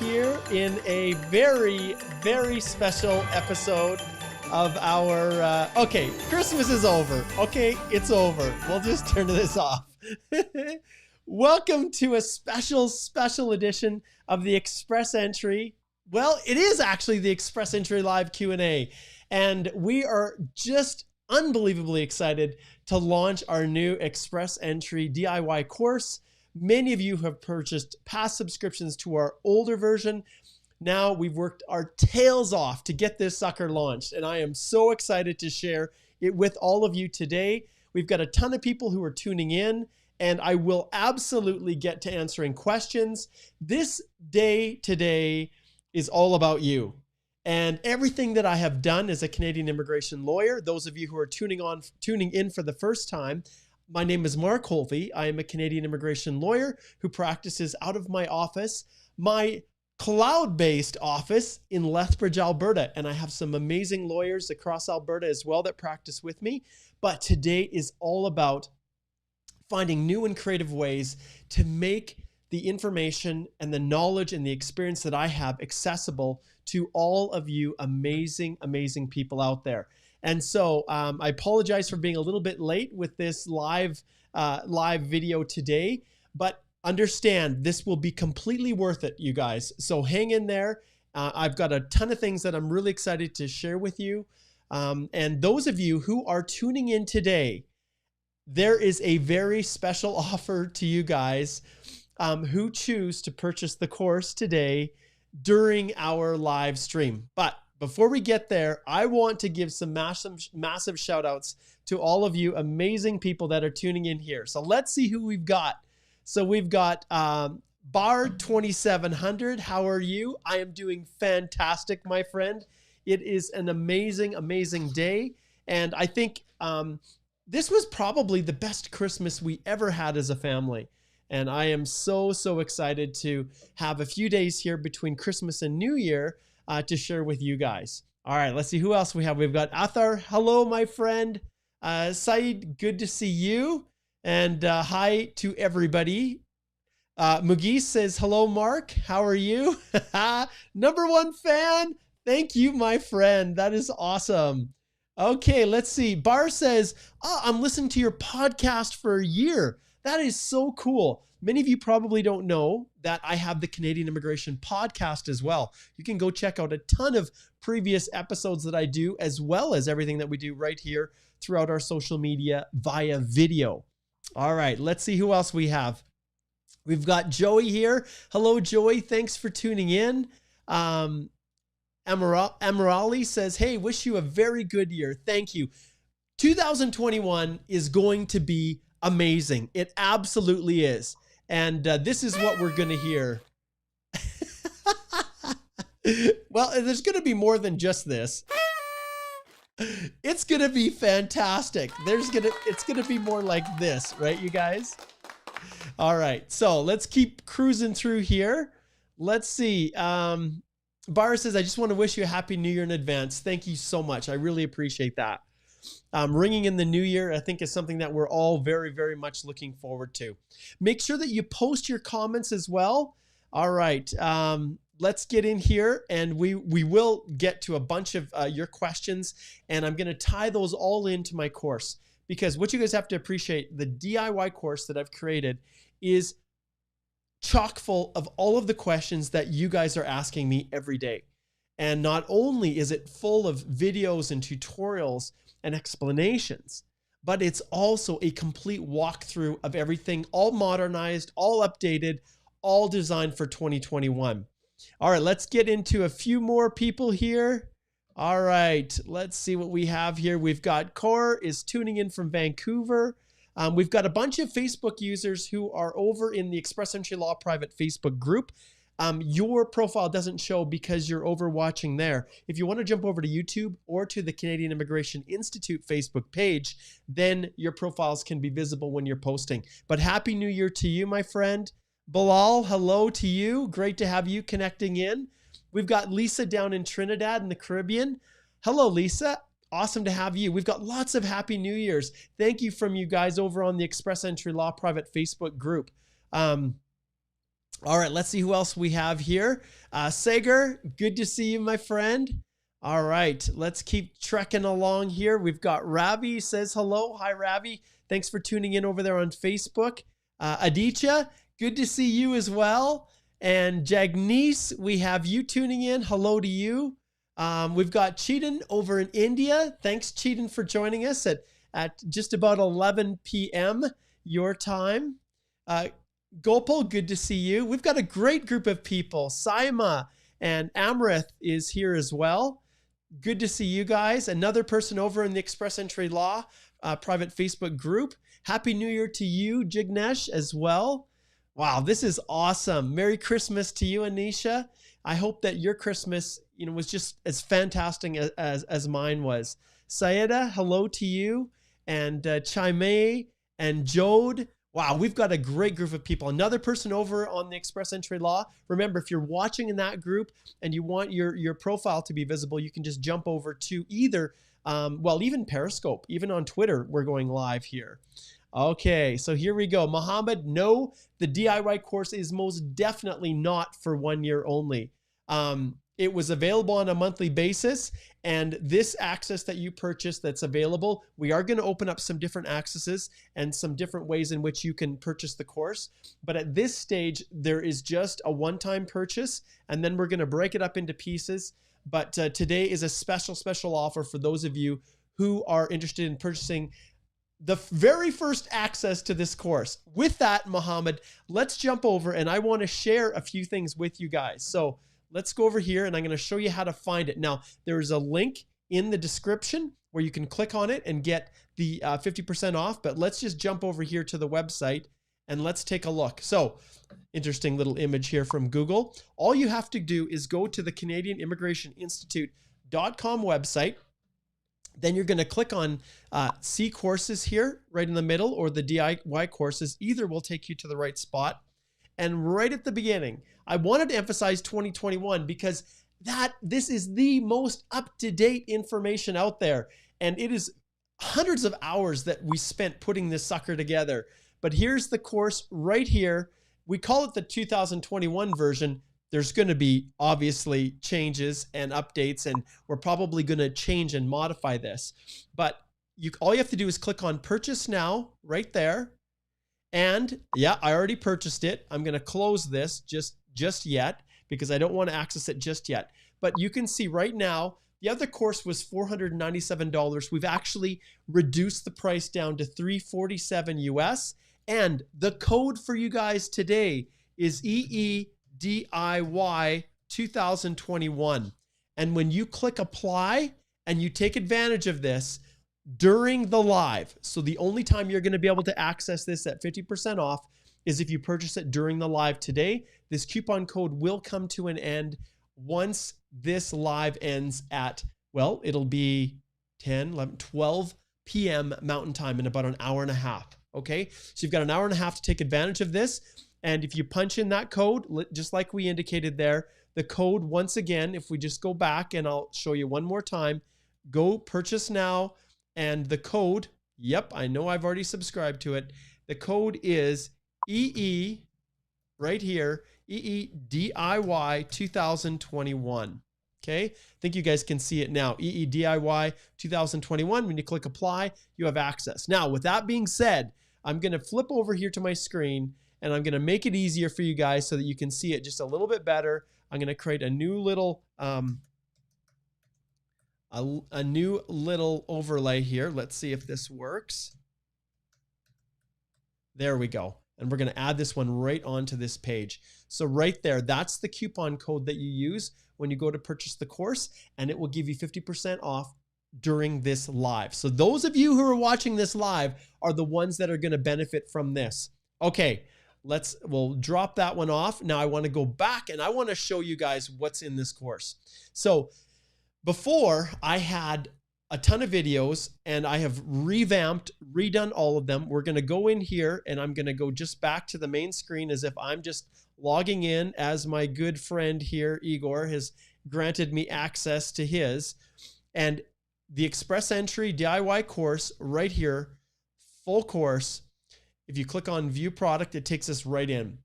here in a very, very special episode of our, okay, Christmas is over. Okay, it's over. We'll just turn this off. Welcome to a special edition of the Express Entry. Well, it is actually the Express Entry Live Q&A. And we are just unbelievably excited to launch our new Express Entry DIY course. Many of you have purchased past subscriptions to our older version. Now we've worked our tails off to get this sucker launched, and I am so excited to share it with all of you today. We've got a ton of people who are tuning in, and I will absolutely get to answering questions. This day today is all about you. And everything that I have done as a Canadian immigration lawyer, those of you who are tuning in for the first time, my name is Mark Holvey. I am a Canadian immigration lawyer who practices out of my office, my cloud-based office in Lethbridge, Alberta. And I have some amazing lawyers across Alberta as well that practice with me. But today is all about finding new and creative ways to make the information and the knowledge and the experience that I have accessible to all of you amazing, amazing people out there. And so I apologize for being a little bit late with this live video today, but understand this will be completely worth it, you guys. So hang in there. I've got a ton of things that I'm really excited to share with you. And those of you who are tuning in today, there is a very special offer to you guys who choose to purchase the course today during our live stream. But before we get there, I want to give some massive shout outs to all of you amazing people that are tuning in here. So let's see who we've got. So we've got Bar 2700. How are you? I am doing fantastic, my friend. It is an amazing, amazing day. And I think this was probably the best Christmas we ever had as a family. And I am so excited to have a few days here between Christmas and New Year to share with you guys. All right, let's see who else we have. We've got Athar. Hello, my friend. Saeed, good to see you. And hi to everybody. Mugi says, hello, Mark. How are you? Number one fan. Thank you, my friend. That is awesome. Okay, let's see. Bar says, I'm listening to your podcast for a year. That is so cool. Many of you probably don't know that I have the Canadian Immigration Podcast as well. You can go check out a ton of previous episodes that I do, as well as everything that we do right here throughout our social media via video. All right, let's see who else we have. We've got Joey here. Hello, Joey. Thanks for tuning in. Emerali says, hey, wish you a very good year. Thank you. 2021 is going to be amazing. It absolutely is. And this is what we're going to hear. Well, there's going to be more than just this. It's going to be fantastic. It's going to be more like this, right, you guys? All right. So let's keep cruising through here. Let's see. Bar says, I just want to wish you a happy new year in advance. Thank you so much. I really appreciate that. Ringing in the new year, I think, is something that we're all very, very much looking forward to. Make sure that you post your comments as well. All right, let's get in here, and we will get to a bunch of your questions, and I'm going to tie those all into my course, because what you guys have to appreciate, the DIY course that I've created is chock full of all of the questions that you guys are asking me every day. And not only is it full of videos and tutorials and explanations, but it's also a complete walkthrough of everything, all modernized, all updated, all designed for 2021. All right, let's get into a few more people here. All right, let's see what we have here. We've got Cor is tuning in from Vancouver. We've got a bunch of Facebook users who are over in the Express Entry Law private Facebook group. Your profile doesn't show because you're over watching there. If you want to jump over to YouTube or to the Canadian Immigration Institute Facebook page, then your profiles can be visible when you're posting. But Happy New Year to you, my friend. Bilal, hello to you. Great to have you connecting in. We've got Lisa down in Trinidad in the Caribbean. Hello, Lisa. Awesome to have you. We've got lots of Happy New Year's. Thank you from you guys over on the Express Entry Law private Facebook group. All right, let's see who else we have here. Sager, good to see you, my friend. All right, let's keep trekking along here. We've got Ravi says hello. Hi, Ravi. Thanks for tuning in over there on Facebook. Aditya, good to see you as well. And Jagnice, we have you tuning in. Hello to you. We've got Chetan over in India. Thanks, Chetan, for joining us at just about 11 p.m. your time. Gopal, good to see you. We've got a great group of people. Saima and Amrith is here as well. Good to see you guys. Another person over in the Express Entry Law private Facebook group. Happy New Year to you, Jignesh, as well. Wow, this is awesome. Merry Christmas to you, Anisha. I hope that your Christmas, was just as fantastic as mine was. Sayeda, hello to you. And Chaimei and Jode. Wow, we've got a great group of people. Another person over on the Express Entry Law. Remember, if you're watching in that group and you want your profile to be visible, you can just jump over to either, even Periscope, even on Twitter, we're going live here. Okay, so here we go. Mohammed, no, the DIY course is most definitely not for 1 year only. It was available on a monthly basis, and this access that you purchased that's available, we are going to open up some different accesses and some different ways in which you can purchase the course. But at this stage, there is just a one-time purchase, and then we're going to break it up into pieces. But today is a special offer for those of you who are interested in purchasing the very first access to this course. With that, Mohammed, let's jump over, and I want to share a few things with you guys. So let's go over here, and I'm going to show you how to find it. Now, there is a link in the description where you can click on it and get the 50% off, but let's just jump over here to the website and let's take a look. So, interesting little image here from Google. All you have to do is go to the Canadian Immigration Institute.com website. Then you're going to click on See Courses here, right in the middle, or the DIY courses. Either will take you to the right spot. And right at the beginning, I wanted to emphasize 2021 because this is the most up-to-date information out there. And it is hundreds of hours that we spent putting this sucker together. But here's the course right here. We call it the 2021 version. There's going to be obviously changes and updates, and we're probably going to change and modify this. But all you have to do is click on Purchase Now right there. And yeah, I already purchased it. I'm going to close this just yet because I don't want to access it just yet. But you can see right now, the other course was $497. We've actually reduced the price down to $347 US. And the code for you guys today is EEDIY 2021. And when you click apply and you take advantage of this during the live, so the only time you're going to be able to access this at 50% off is if you purchase it during the live today. This coupon code will come to an end once this live ends at, well, it'll be 10, 11, 12 p.m. Mountain Time in about an hour and a half. Okay, so you've got an hour and a half to take advantage of this. And if you punch in that code, just like we indicated there, the code, once again, if we just go back and I'll show you one more time, go purchase now. And the code, yep, I know I've already subscribed to it. The code is EE, right here, EEDIY 2021. Okay, I think you guys can see it now. EEDIY 2021. When you click apply, you have access. Now, with that being said, I'm going to flip over here to my screen and I'm going to make it easier for you guys so that you can see it just a little bit better. I'm going to create a new little overlay here. Let's see if this works. There we go. And we're going to add this one right onto this page. So right there, that's the coupon code that you use when you go to purchase the course, and it will give you 50% off during this live. So those of you who are watching this live are the ones that are going to benefit from this. Okay, we'll drop that one off. Now I want to go back and I want to show you guys what's in this course. So before, I had a ton of videos and I have redone all of them. We're going to go in here and I'm going to go just back to the main screen as if I'm just logging in as my good friend here, Igor, has granted me access to his. And the Express Entry DIY course right here, full course. If you click on View Product, it takes us right in.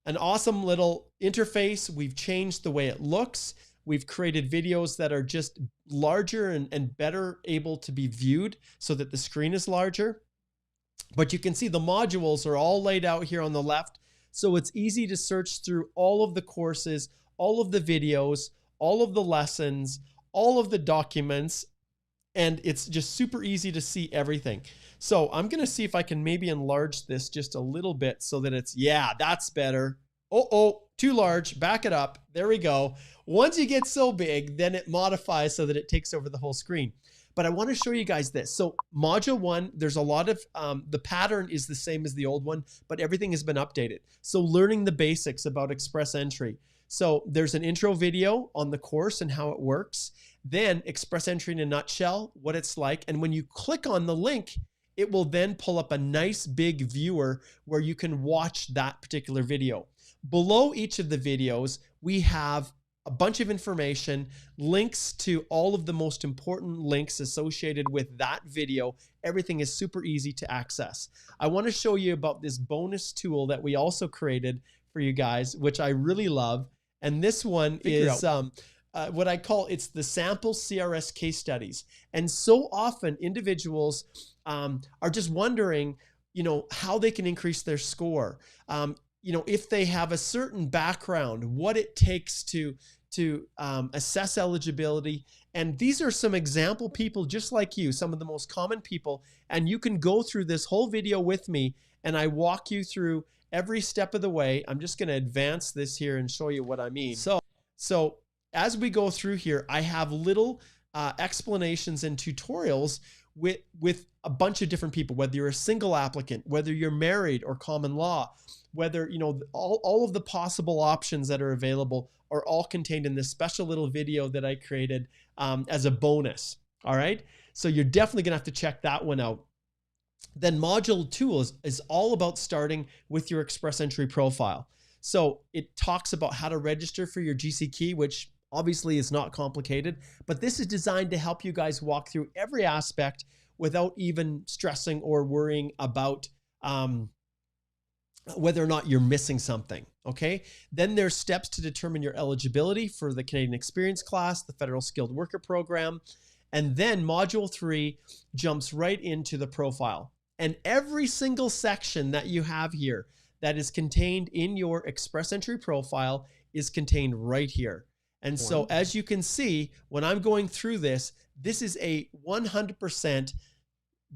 an awesome little interface. We've changed the way it looks. We've created videos that are just larger and better able to be viewed so that the screen is larger. But you can see the modules are all laid out here on the left. So it's easy to search through all of the courses, all of the videos, all of the lessons, all of the documents, and it's just super easy to see everything. So I'm going to see if I can maybe enlarge this just a little bit so that it's, yeah, that's better. Oh, too large. Back it up. There we go. Once you get so big, then it modifies so that it takes over the whole screen. But I want to show you guys this. So module 1, there's a lot of, the pattern is the same as the old one, but everything has been updated. So learning the basics about Express Entry. So there's an intro video on the course and how it works. Then Express Entry in a nutshell, what it's like. And when you click on the link, it will then pull up a nice big viewer where you can watch that particular video. Below each of the videos, we have a bunch of information, links to all of the most important links associated with that video. Everything is super easy to access. I want to show you about this bonus tool that we also created for you guys, which I really love. And this one is what I call, it's the sample CRS case studies. And so often individuals are just wondering, you know, how they can increase their score. You know, if they have a certain background, what it takes to assess eligibility. And these are some example people just like you, some of the most common people. And you can go through this whole video with me and I walk you through every step of the way. I'm just going to advance this here and show you what I mean. So as we go through here, I have little explanations and tutorials with a bunch of different people, whether you're a single applicant, whether you're married or common law, whether, you know, all of the possible options that are available are all contained in this special little video that I created as a bonus. All right. So you're definitely going to have to check that one out. Then module 2 is all about starting with your Express Entry profile. So it talks about how to register for your GC key, which obviously is not complicated, but this is designed to help you guys walk through every aspect without even stressing or worrying about whether or not you're missing something. Okay. Then there's steps to determine your eligibility for the Canadian Experience class, the Federal Skilled Worker Program. And then module 3 jumps right into the profile. And every single section that you have here that is contained in your Express Entry profile is contained right here. And so as you can see, when I'm going through this, this is a 100%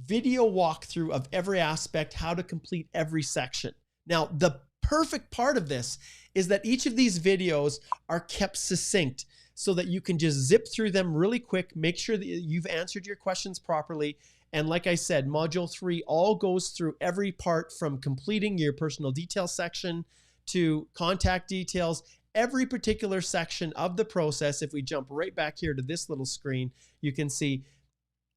video walkthrough of every aspect, how to complete every section. Now, the perfect part of this is that each of these videos are kept succinct so that you can just zip through them really quick, make sure that you've answered your questions properly. And like I said, module 3 all goes through every part from completing your personal details section to contact details, every particular section of the process. If we jump right back here to this little screen, you can see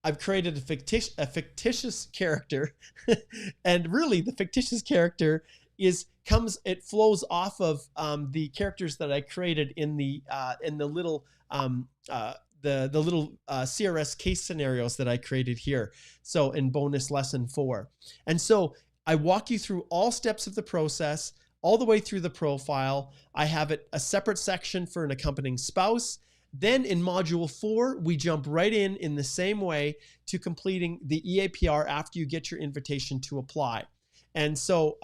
I've created a fictitious character. And really the fictitious character it flows off of the characters that I created in the little CRS case scenarios that I created here. So in bonus lesson 4. And so I walk you through all steps of the process, all the way through the profile. I have a separate section for an accompanying spouse. Then in module 4, we jump right in the same way to completing the EAPR after you get your invitation to apply. And so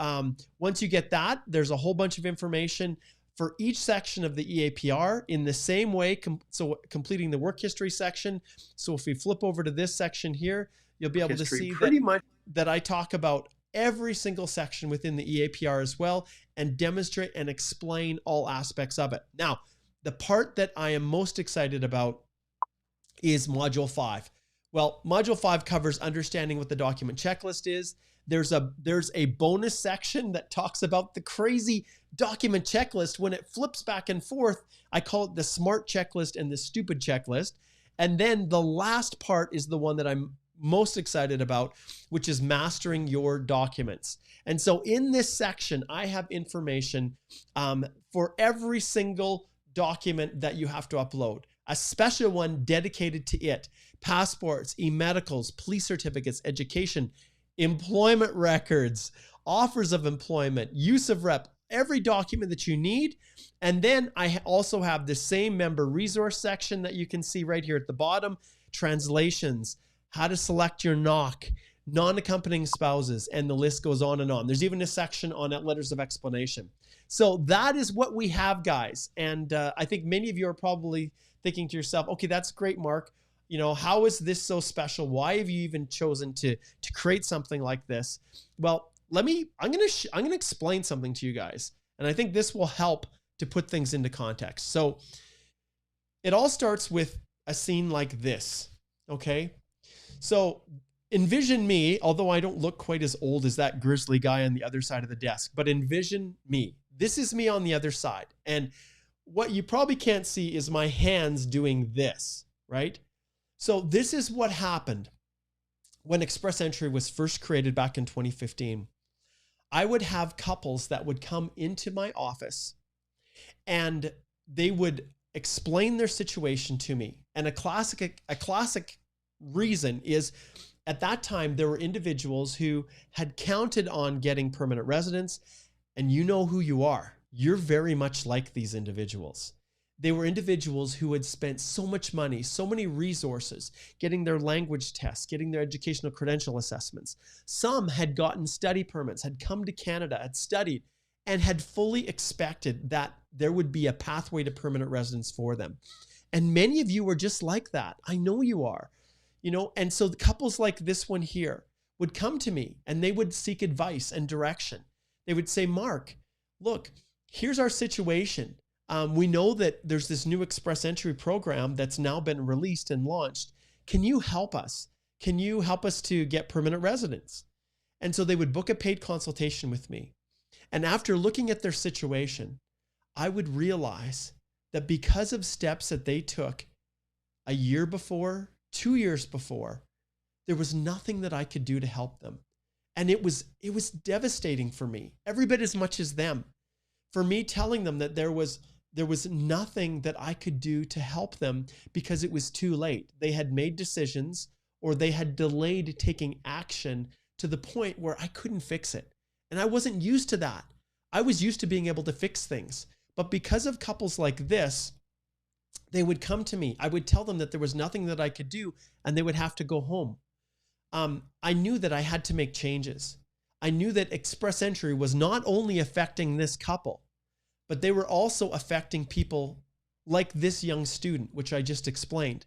once you get that, there's a whole bunch of information for each section of the EAPR in the same way. So completing the work history section. So if we flip over to this section here, you'll be able to see that I talk about every single section within the EAPR as well and demonstrate and explain all aspects of it. Now, the part that I am most excited about is module 5. Well, module 5 covers understanding what the document checklist is. There's a bonus section that talks about the crazy document checklist. When it flips back and forth, I call it the smart checklist and the stupid checklist. And then the last part is the one that I'm most excited about, which is mastering your documents. And so in this section, I have information for every single document that you have to upload, a special one dedicated to it: passports, e-medicals, police certificates, education, employment records, offers of employment, use of rep, every document that you need. And then I also have the same member resource section that you can see right here at the bottom, translations, how to select your NOC, non-accompanying spouses, and the list goes on and on. There's even a section on letters of explanation. So that is what we have, guys. And I think many of you are probably thinking to yourself, okay, that's great, Mark. You know, how is this so special? Why have you even chosen to create something like this? Well, I'm gonna explain something to you guys, and I think this will help to put things into context. So it all starts with a scene like this, okay? So envision me, although I don't look quite as old as that grizzly guy on the other side of the desk, but envision me. This is me on the other side, and what you probably can't see is my hands doing this, right? So this is what happened when Express Entry was first created back in 2015. I would have couples that would come into my office and they would explain their situation to me. And a classic reason is at that time, there were individuals who had counted on getting permanent residence, and you know who you are. You're very much like these individuals. They were individuals who had spent so much money, so many resources, getting their language tests, getting their educational credential assessments. Some had gotten study permits, had come to Canada, had studied, and had fully expected that there would be a pathway to permanent residence for them. And many of you were just like that. I know you are. You know, and so the couples like this one here would come to me and they would seek advice and direction. They would say, Mark, look, here's our situation. We know that there's this new Express Entry program that's now been released and launched. Can you help us? Can you help us to get permanent residence? And so they would book a paid consultation with me. And after looking at their situation, I would realize that because of steps that they took a year before, 2 years before, there was nothing that I could do to help them. And it was devastating for me, every bit as much as them. For me telling them that there was nothing that I could do to help them because it was too late. They had made decisions or they had delayed taking action to the point where I couldn't fix it. And I wasn't used to that. I was used to being able to fix things. But because of couples like this, they would come to me. I would tell them that there was nothing that I could do and they would have to go home. I knew that I had to make changes. I knew that Express Entry was not only affecting this couple, but they were also affecting people like this young student, which I just explained,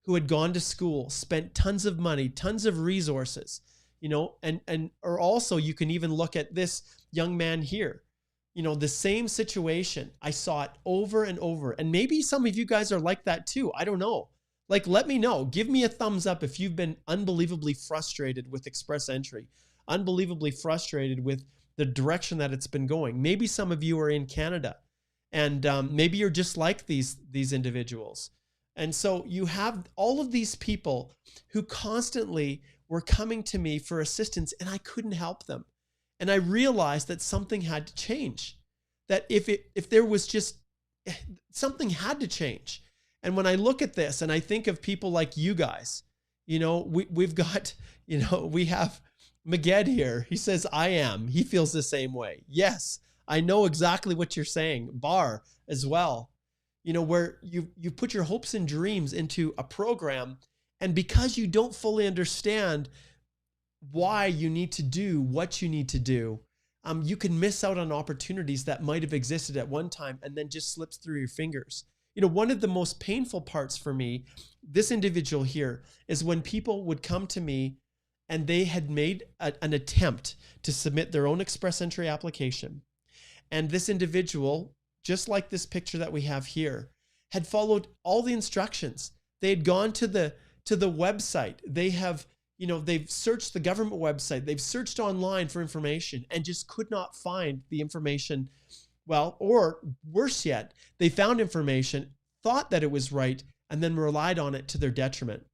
who had gone to school, spent tons of money, tons of resources, you know, or also you can even look at this young man here. You know, the same situation. I saw it over and over. And maybe some of you guys are like that too. I don't know. Like, let me know. Give me a thumbs up if you've been unbelievably frustrated with Express Entry, unbelievably frustrated with the direction that it's been going. Maybe some of you are in Canada and maybe you're just like these individuals. And so you have all of these people who constantly were coming to me for assistance and I couldn't help them. And I realized that something had to change, that if there was just something had to change. And when I look at this and I think of people like you guys, you know, we've got, you know, we have Maged here. He says, I am. He feels the same way. Yes, I know exactly what you're saying. Bar as well, you know, where you put your hopes and dreams into a program, and because you don't fully understand why you need to do what you need to do, you can miss out on opportunities that might have existed at one time and then just slips through your fingers. You know, one of the most painful parts for me, this individual here, is when people would come to me and they had made an attempt to submit their own Express Entry application. And this individual, just like this picture that we have here, had followed all the instructions. They had gone to the website. They have, you know, they've searched the government website. They've searched online for information and just could not find the information. Well, or worse yet, they found information, thought that it was right, and then relied on it to their detriment.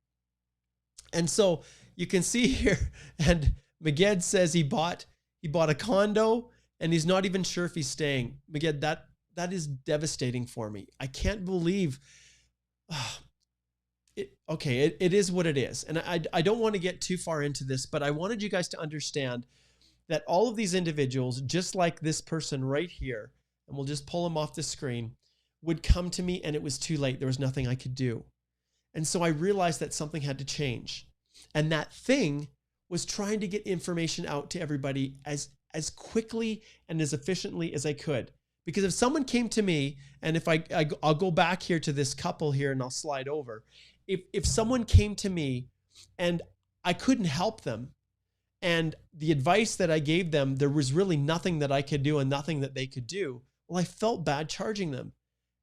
And so you can see here, and Maged says he bought a condo and he's not even sure if he's staying. Maged, that is devastating for me. I can't believe, it is what it is. And I don't want to get too far into this, but I wanted you guys to understand that all of these individuals, just like this person right here, and we'll just pull them off the screen, would come to me and it was too late. There was nothing I could do. And so I realized that something had to change. And that thing was trying to get information out to everybody as quickly and as efficiently as I could. Because if someone came to me, and if I'll go back here to this couple here and I'll slide over. If someone came to me and I couldn't help them, and the advice that I gave them, there was really nothing that I could do and nothing that they could do, well, I felt bad charging them.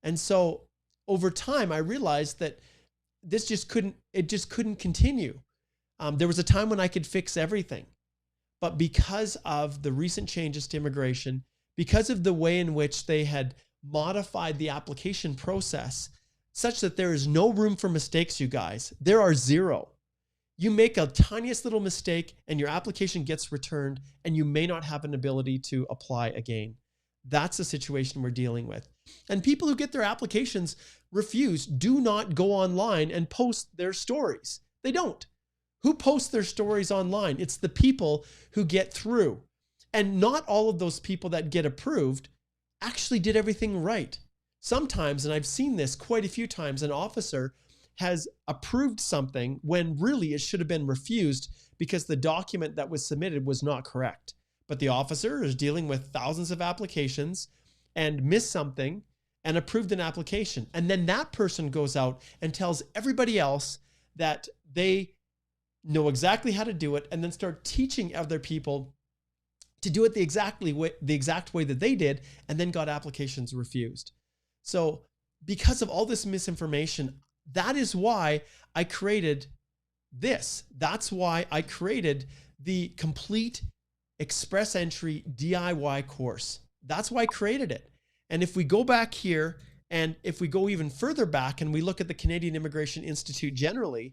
And so over time, I realized that it just couldn't continue. There was a time when I could fix everything. But because of the recent changes to immigration, because of the way in which they had modified the application process such that there is no room for mistakes, you guys, there are zero. You make a tiniest little mistake and your application gets returned and you may not have an ability to apply again. That's the situation we're dealing with. And people who get their applications refused do not go online and post their stories. They don't. Who posts their stories online? It's the people who get through. And not all of those people that get approved actually did everything right. Sometimes, and I've seen this quite a few times, an officer has approved something when really it should have been refused because the document that was submitted was not correct. But the officer is dealing with thousands of applications and missed something and approved an application. And then that person goes out and tells everybody else that they know exactly how to do it and then start teaching other people to do it the exact way that they did, and then got applications refused. So because of all this misinformation, that is why I created this. That's why I created the complete Express Entry DIY course. That's why I created it. And if we go back here, and if we go even further back and we look at the Canadian Immigration Institute generally,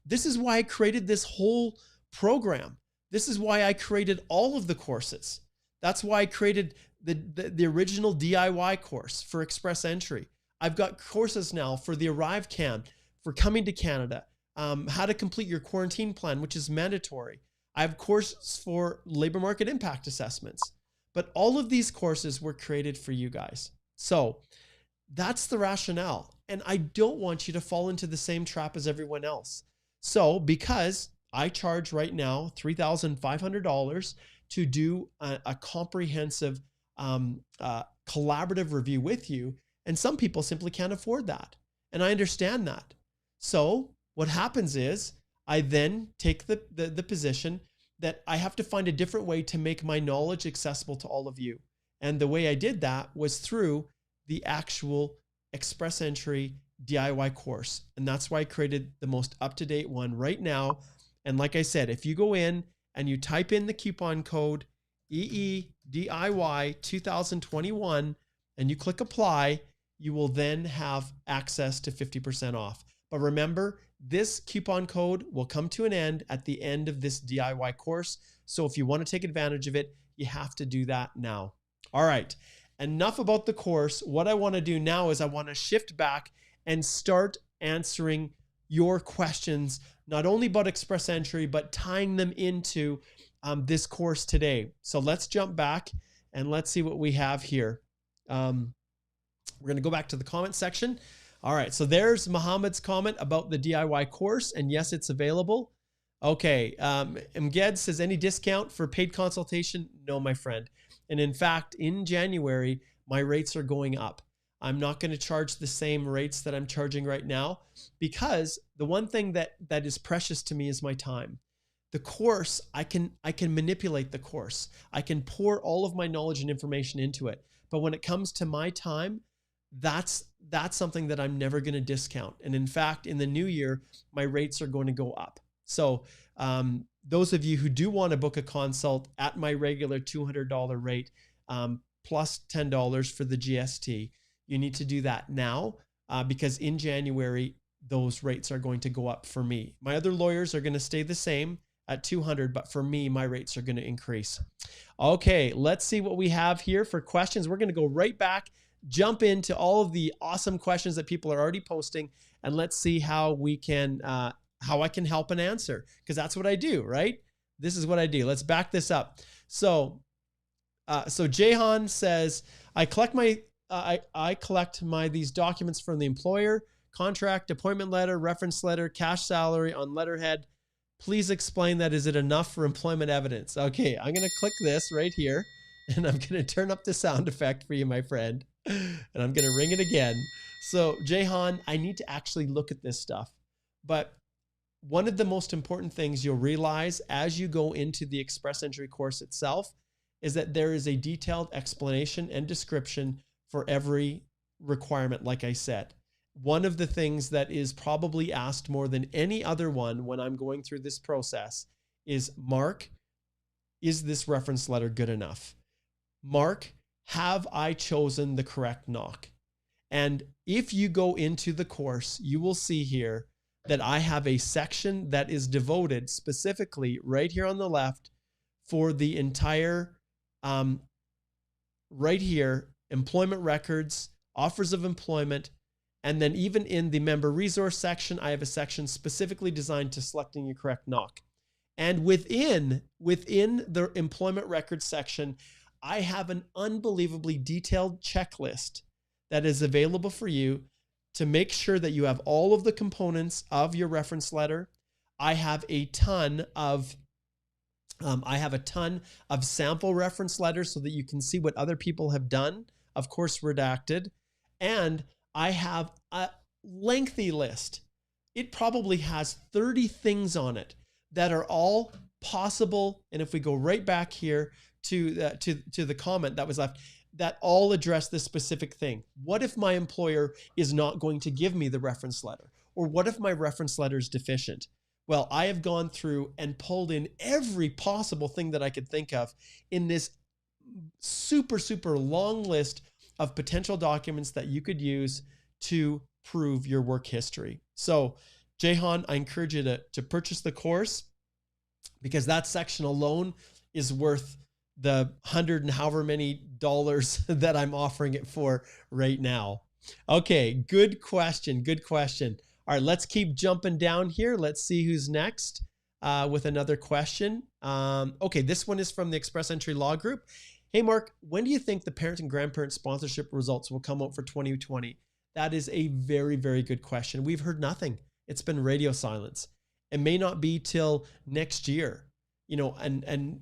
this is why I created this whole program. This is why I created all of the courses. That's why I created the original DIY course for Express Entry. I've got courses now for the ArriveCAN, for coming to Canada, how to complete your quarantine plan, which is mandatory. I have courses for labor market impact assessments. But all of these courses were created for you guys. So that's the rationale. And I don't want you to fall into the same trap as everyone else. So because I charge right now $3,500 to do a comprehensive collaborative review with you. And some people simply can't afford that. And I understand that. So what happens is I then take the position that I have to find a different way to make my knowledge accessible to all of you. And the way I did that was through the actual Express Entry DIY course. And that's why I created the most up-to-date one right now. And like I said, if you go in and you type in the coupon code EEDIY 2021 and you click apply, you will then have access to 50% off. But remember, this coupon code will come to an end at the end of this DIY course. So if you want to take advantage of it, you have to do that now. All right, enough about the course. What I want to do now is I want to shift back and start answering your questions, not only about Express Entry, but tying them into this course today. So let's jump back and let's see what we have here. We're going to go back to the comment section. All right, so there's Mohammed's comment about the DIY course, and yes, it's available. Okay, Mged says, any discount for paid consultation? No, my friend. And in fact, in January, my rates are going up. I'm not going to charge the same rates that I'm charging right now, because the one thing that is precious to me is my time. The course, I can manipulate the course. I can pour all of my knowledge and information into it. But when it comes to my time, that's something that I'm never going to discount. And in fact, in the new year, my rates are going to go up. So those of you who do want to book a consult at my regular $200 rate, plus $10 for the GST, you need to do that now because in January, those rates are going to go up for me. My other lawyers are going to stay the same at $200, but for me, my rates are going to increase. Okay, let's see what we have here for questions. We're going to go right back, jump into all of the awesome questions that people are already posting, and let's see how we can, how I can help and answer, because that's what I do, right? This is what I do. Let's back this up. So Jehan says, I collect these documents from the employer, contract, appointment letter, reference letter, cash salary on letterhead. Please explain that. Is it enough for employment evidence? Okay, I'm going to click this right here, and I'm going to turn up the sound effect for you, my friend, and I'm going to ring it again. So Jehan, I need to actually look at this stuff. But one of the most important things you'll realize as you go into the Express Entry course itself is that there is a detailed explanation and description for every requirement, like I said. One of the things that is probably asked more than any other one when I'm going through this process is, Mark, is this reference letter good enough? Mark, have I chosen the correct NOC? And if you go into the course, you will see here that I have a section that is devoted specifically right here on the left for the entire, right here, employment records, offers of employment. And then even in the member resource section, I have a section specifically designed to selecting your correct NOC. And within the employment records section, I have an unbelievably detailed checklist that is available for you to make sure that you have all of the components of your reference letter. I have a ton of sample reference letters so that you can see what other people have done, of course, redacted. And I have a lengthy list. It probably has 30 things on it that are all possible. And if we go right back here to the comment that was left, that all address this specific thing. What if my employer is not going to give me the reference letter? Or what if my reference letter is deficient? Well, I have gone through and pulled in every possible thing that I could think of in this super, super long list of potential documents that you could use to prove your work history. So Jehan, I encourage you to purchase the course, because that section alone is worth the $100 and however many dollars that I'm offering it for right now. Okay, good question. Good question. All right, let's keep jumping down here. Let's see who's next with another question. Okay, this one is from the Express Entry Law Group. Hey, Mark, when do you think the parent and grandparent sponsorship results will come out for 2020? That is a very, very good question. We've heard nothing. It's been radio silence. It may not be till next year. And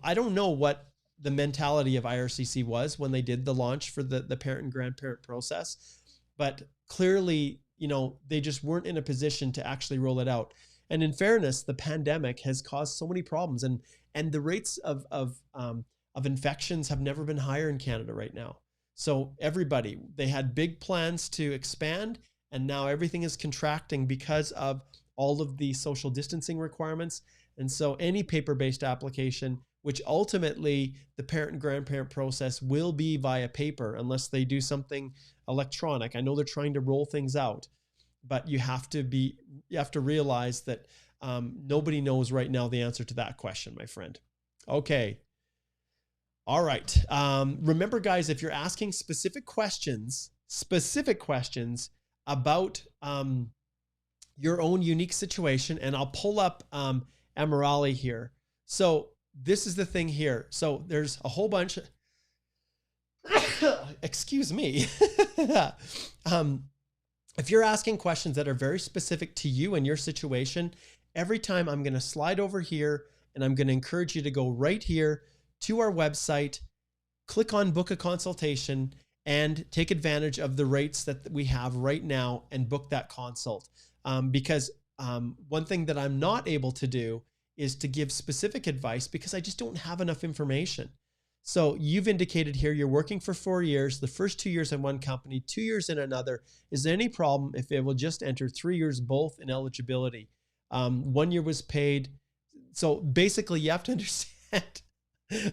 I don't know what the mentality of IRCC was when they did the launch for the parent and grandparent process, but clearly, they just weren't in a position to actually roll it out. And in fairness, the pandemic has caused so many problems, and the rates of infections have never been higher in Canada right now. So they had big plans to expand, and now everything is contracting because of all of the social distancing requirements. And so any paper-based application, which ultimately the parent and grandparent process will be via paper unless they do something electronic. I know they're trying to roll things out, but you have to realize that nobody knows right now the answer to that question, my friend. Okay. All right. Remember, guys, if you're asking specific questions about your own unique situation, and I'll pull up Emirali here. So this is the thing here. So there's a whole bunch. Excuse me. If you're asking questions that are very specific to you and your situation, every time I'm going to slide over here, and I'm going to encourage you to go right here to our website, click on book a consultation, and take advantage of the rates that we have right now and book that consult. Because one thing that I'm not able to do is to give specific advice because I just don't have enough information. So you've indicated here you're working for 4 years, the first 2 years in one company, 2 years in another. Is there any problem if it will just enter 3 years both in eligibility? 1 year was paid. So basically you have to understand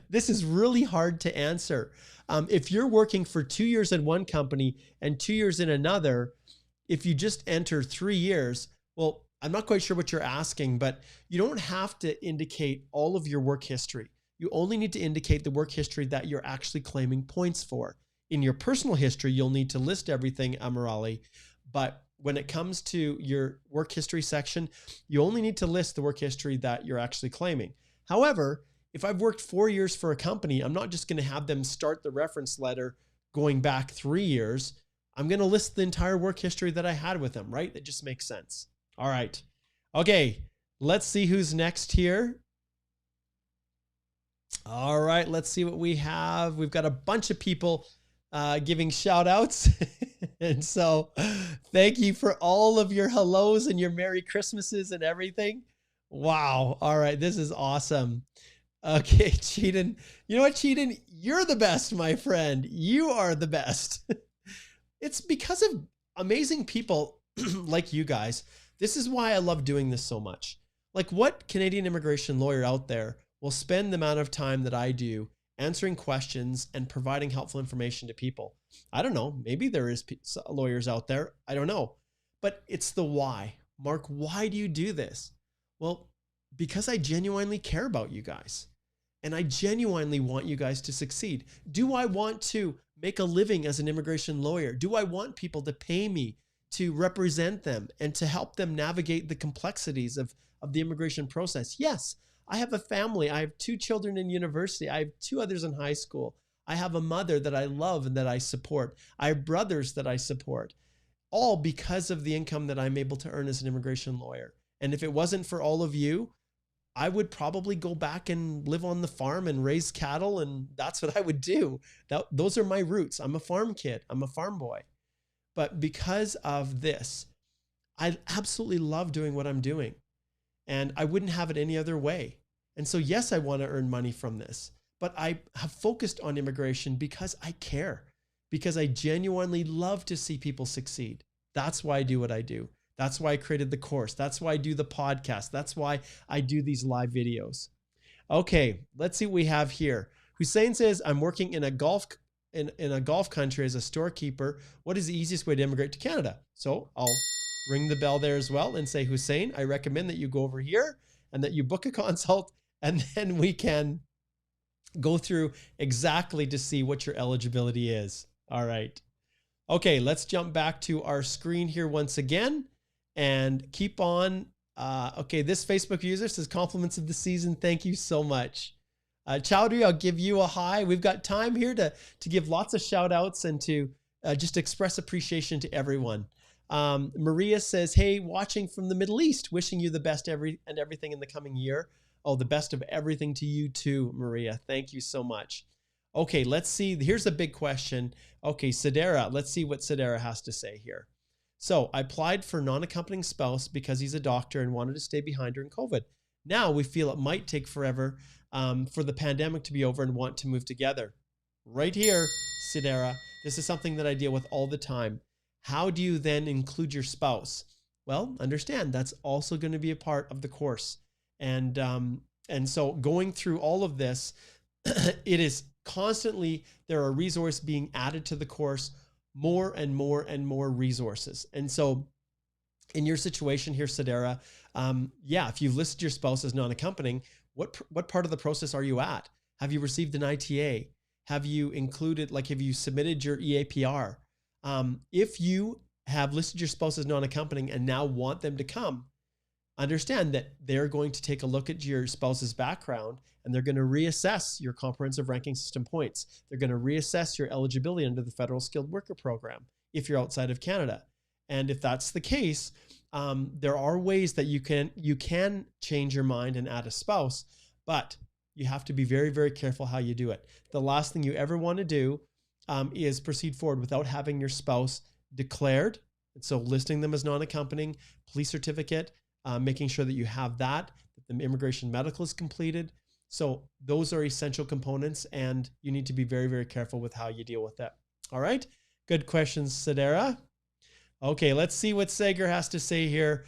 this is really hard to answer. If you're working for 2 years in one company and 2 years in another, if you just enter 3 years, well, I'm not quite sure what you're asking, but you don't have to indicate all of your work history. You only need to indicate the work history that you're actually claiming points for. In your personal history, you'll need to list everything, Amirali, but when it comes to your work history section, you only need to list the work history that you're actually claiming. However, if I've worked 4 years for a company, I'm not just going to have them start the reference letter going back 3 years. I'm going to list the entire work history that I had with them, right? It just makes sense. All right. Okay. Let's see who's next here. All right. Let's see what we have. We've got a bunch of people giving shout outs. And so thank you for all of your hellos and your Merry Christmases and everything. Wow. All right. This is awesome. Okay, Cheaton. You know what, Cheaton? You're the best, my friend. You are the best. It's because of amazing people like you guys. This is why I love doing this so much. Like, what Canadian immigration lawyer out there will spend the amount of time that I do answering questions and providing helpful information to people? I don't know. Maybe there is lawyers out there. I don't know. But it's the why. Mark, why do you do this? Well, because I genuinely care about you guys. And I genuinely want you guys to succeed. Do I want to make a living as an immigration lawyer? Do I want people to pay me to represent them and to help them navigate the complexities of the immigration process? Yes. I have a family. I have 2 children in university. I have 2 others in high school. I have a mother that I love and that I support. I have brothers that I support, all because of the income that I'm able to earn as an immigration lawyer. And if it wasn't for all of you, I would probably go back and live on the farm and raise cattle, and that's what I would do. Those are my roots. I'm a farm kid. I'm a farm boy. But because of this, I absolutely love doing what I'm doing, and I wouldn't have it any other way. And so, yes, I want to earn money from this, but I have focused on immigration because I care, because I genuinely love to see people succeed. That's why I do what I do. That's why I created the course. That's why I do the podcast. That's why I do these live videos. Okay, let's see what we have here. Hussein says, I'm working in a Gulf country as a storekeeper. What is the easiest way to immigrate to Canada? So I'll ring the bell there as well and say, Hussein, I recommend that you go over here and that you book a consult, and then we can go through exactly to see what your eligibility is. All right. Okay, let's jump back to our screen here once again. And keep on. Okay, this Facebook user says compliments of the season. Thank you so much. Chowdhury, I'll give you a hi. We've got time here to give lots of shout outs and to just express appreciation to everyone. Maria says, hey, watching from the Middle East, wishing you the best everything in the coming year. Oh, the best of everything to you too, Maria. Thank you so much. Okay, let's see. Here's a big question. Okay, Sedera, let's see what Sedera has to say here. So I applied for non-accompanying spouse because he's a doctor and wanted to stay behind during COVID. Now we feel it might take forever for the pandemic to be over and want to move together. Right here, Sidera, this is something that I deal with all the time. How do you then include your spouse? Well, understand that's also going to be a part of the course. And so going through all of this, it is constantly, there are resources being added to the course, more and more and more resources. And so in your situation here, Sedera, if you've listed your spouse as non-accompanying, what part of the process are you at? Have you received an ITA? Have you included, have you submitted your EAPR? If you have listed your spouse as non-accompanying and now want them to come, understand that they're going to take a look at your spouse's background and they're going to reassess your comprehensive ranking system points. They're going to reassess your eligibility under the Federal Skilled Worker Program if you're outside of Canada. And if that's the case, there are ways that you can change your mind and add a spouse, but you have to be very, very careful how you do it. The last thing you ever want to do is proceed forward without having your spouse declared. And so listing them as non-accompanying, police certificate, making sure that you have that the immigration medical is completed. So those are essential components, and you need to be very, very careful with how you deal with that. All right. Good questions, Sedera. Okay, let's see what Sager has to say here.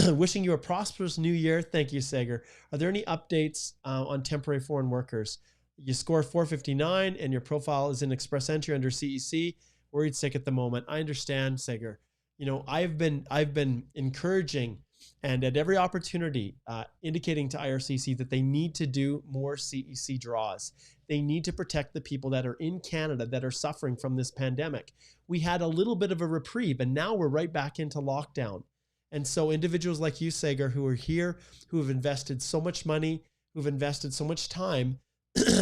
Wishing you a prosperous new year. Thank you, Sager. Are there any updates on temporary foreign workers? You score 459 and your profile is in express entry under CEC. Worried sick at the moment. I understand, Sager. You know, I've been encouraging and at every opportunity indicating to IRCC that they need to do more CEC draws. They need to protect the people that are in Canada that are suffering from this pandemic. We had a little bit of a reprieve and now we're right back into lockdown. And so individuals like you, Sager, who are here, who have invested so much money, who've invested so much time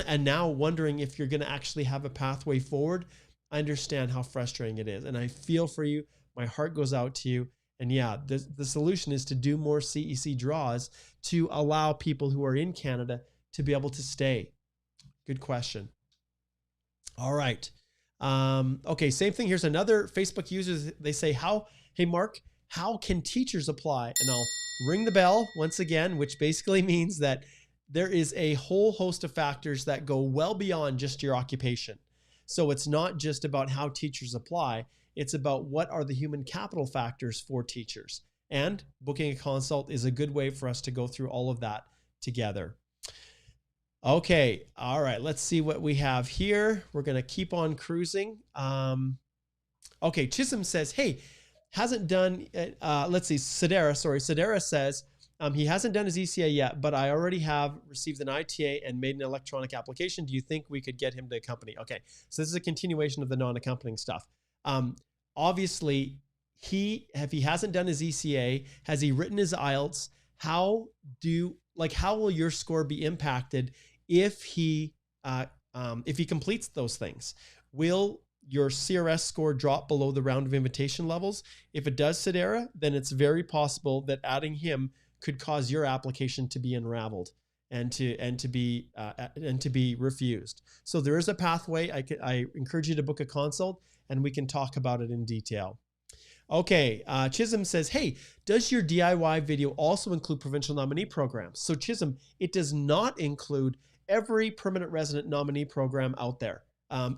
and now wondering if you're going to actually have a pathway forward, I understand how frustrating it is. And I feel for you. My heart goes out to you. And yeah, the solution is to do more CEC draws to allow people who are in Canada to be able to stay. Good question. All right. Okay, same thing. Here's another Facebook user. They say, hey, Mark, how can teachers apply? And I'll ring the bell once again, which basically means that there is a whole host of factors that go well beyond just your occupation. So it's not just about how teachers apply. It's about what are the human capital factors for teachers. And booking a consult is a good way for us to go through all of that together. Okay, all right, let's see what we have here. We're going to keep on cruising. Okay, Chisholm says, hey, hasn't done, let's see, Sedera says, he hasn't done his ECA yet, but I already have received an ITA and made an electronic application. Do you think we could get him to accompany? Okay, so this is a continuation of the non-accompanying stuff. Obviously, if he hasn't done his ECA, has he written his IELTS? How will your score be impacted if he completes those things? Will your CRS score drop below the round of invitation levels? If it does, Sedera, then it's very possible that adding him could cause your application to be unraveled and to be refused. So there is a pathway. I encourage you to book a consult and we can talk about it in detail. Okay, Chisholm says, hey, does your DIY video also include provincial nominee programs? So Chisholm, it does not include every permanent resident nominee program out there.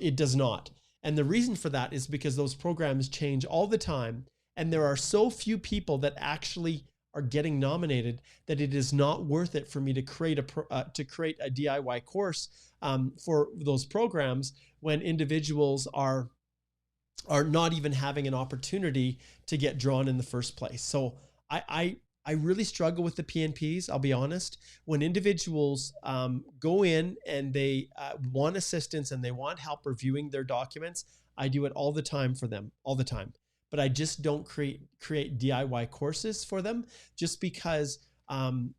It does not. And the reason for that is because those programs change all the time. And there are so few people that actually are getting nominated that it is not worth it for me to create a DIY course for those programs when individuals are not even having an opportunity to get drawn in the first place. So I really struggle with the PNPs, I'll be honest. When individuals go in and they want assistance and they want help reviewing their documents, I do it all the time for them, all the time. But I just don't create DIY courses for them just because of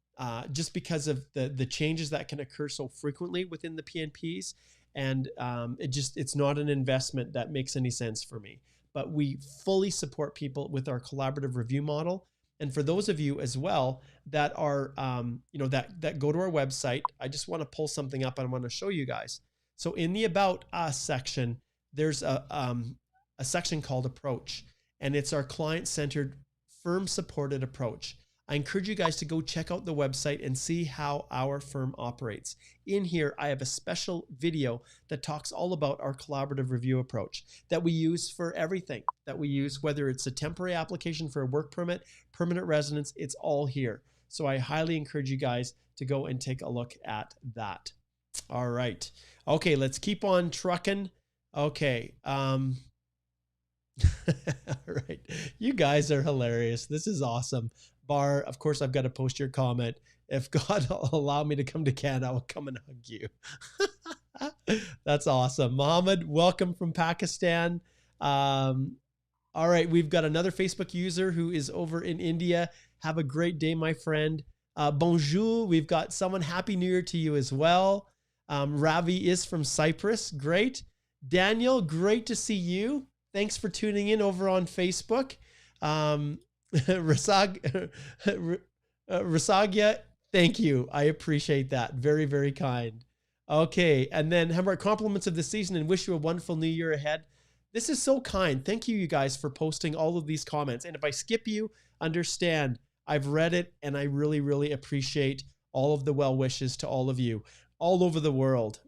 the changes that can occur so frequently within the PNPs. And it's not an investment that makes any sense for me. But we fully support people with our collaborative review model. And for those of you as well that are, that go to our website, I just want to pull something up and I want to show you guys. So in the About Us section, there's a section called Approach, and it's our client-centered, firm-supported approach. I encourage you guys to go check out the website and see how our firm operates. In here, I have a special video that talks all about our collaborative review approach that we use for everything that we use, whether it's a temporary application for a work permit, permanent residence, it's all here. So I highly encourage you guys to go and take a look at that. All right. Okay, let's keep on trucking. Okay. All right. You guys are hilarious. This is awesome. Bar, of course, I've got to post your comment. If God will allow me to come to Canada, I'll come and hug you. That's awesome. Mohammed, welcome from Pakistan. All right, we've got another Facebook user who is over in India. Have a great day, my friend. Bonjour. We've got someone. Happy New Year to you as well. Ravi is from Cyprus. Great. Daniel, great to see you. Thanks for tuning in over on Facebook. Rasagya, thank you. I appreciate that. Very, very kind. Okay. And then have our compliments of the season and wish you a wonderful new year ahead. This is so kind. Thank you, you guys, for posting all of these comments. And if I skip you, understand I've read it and I really, really appreciate all of the well wishes to all of you all over the world.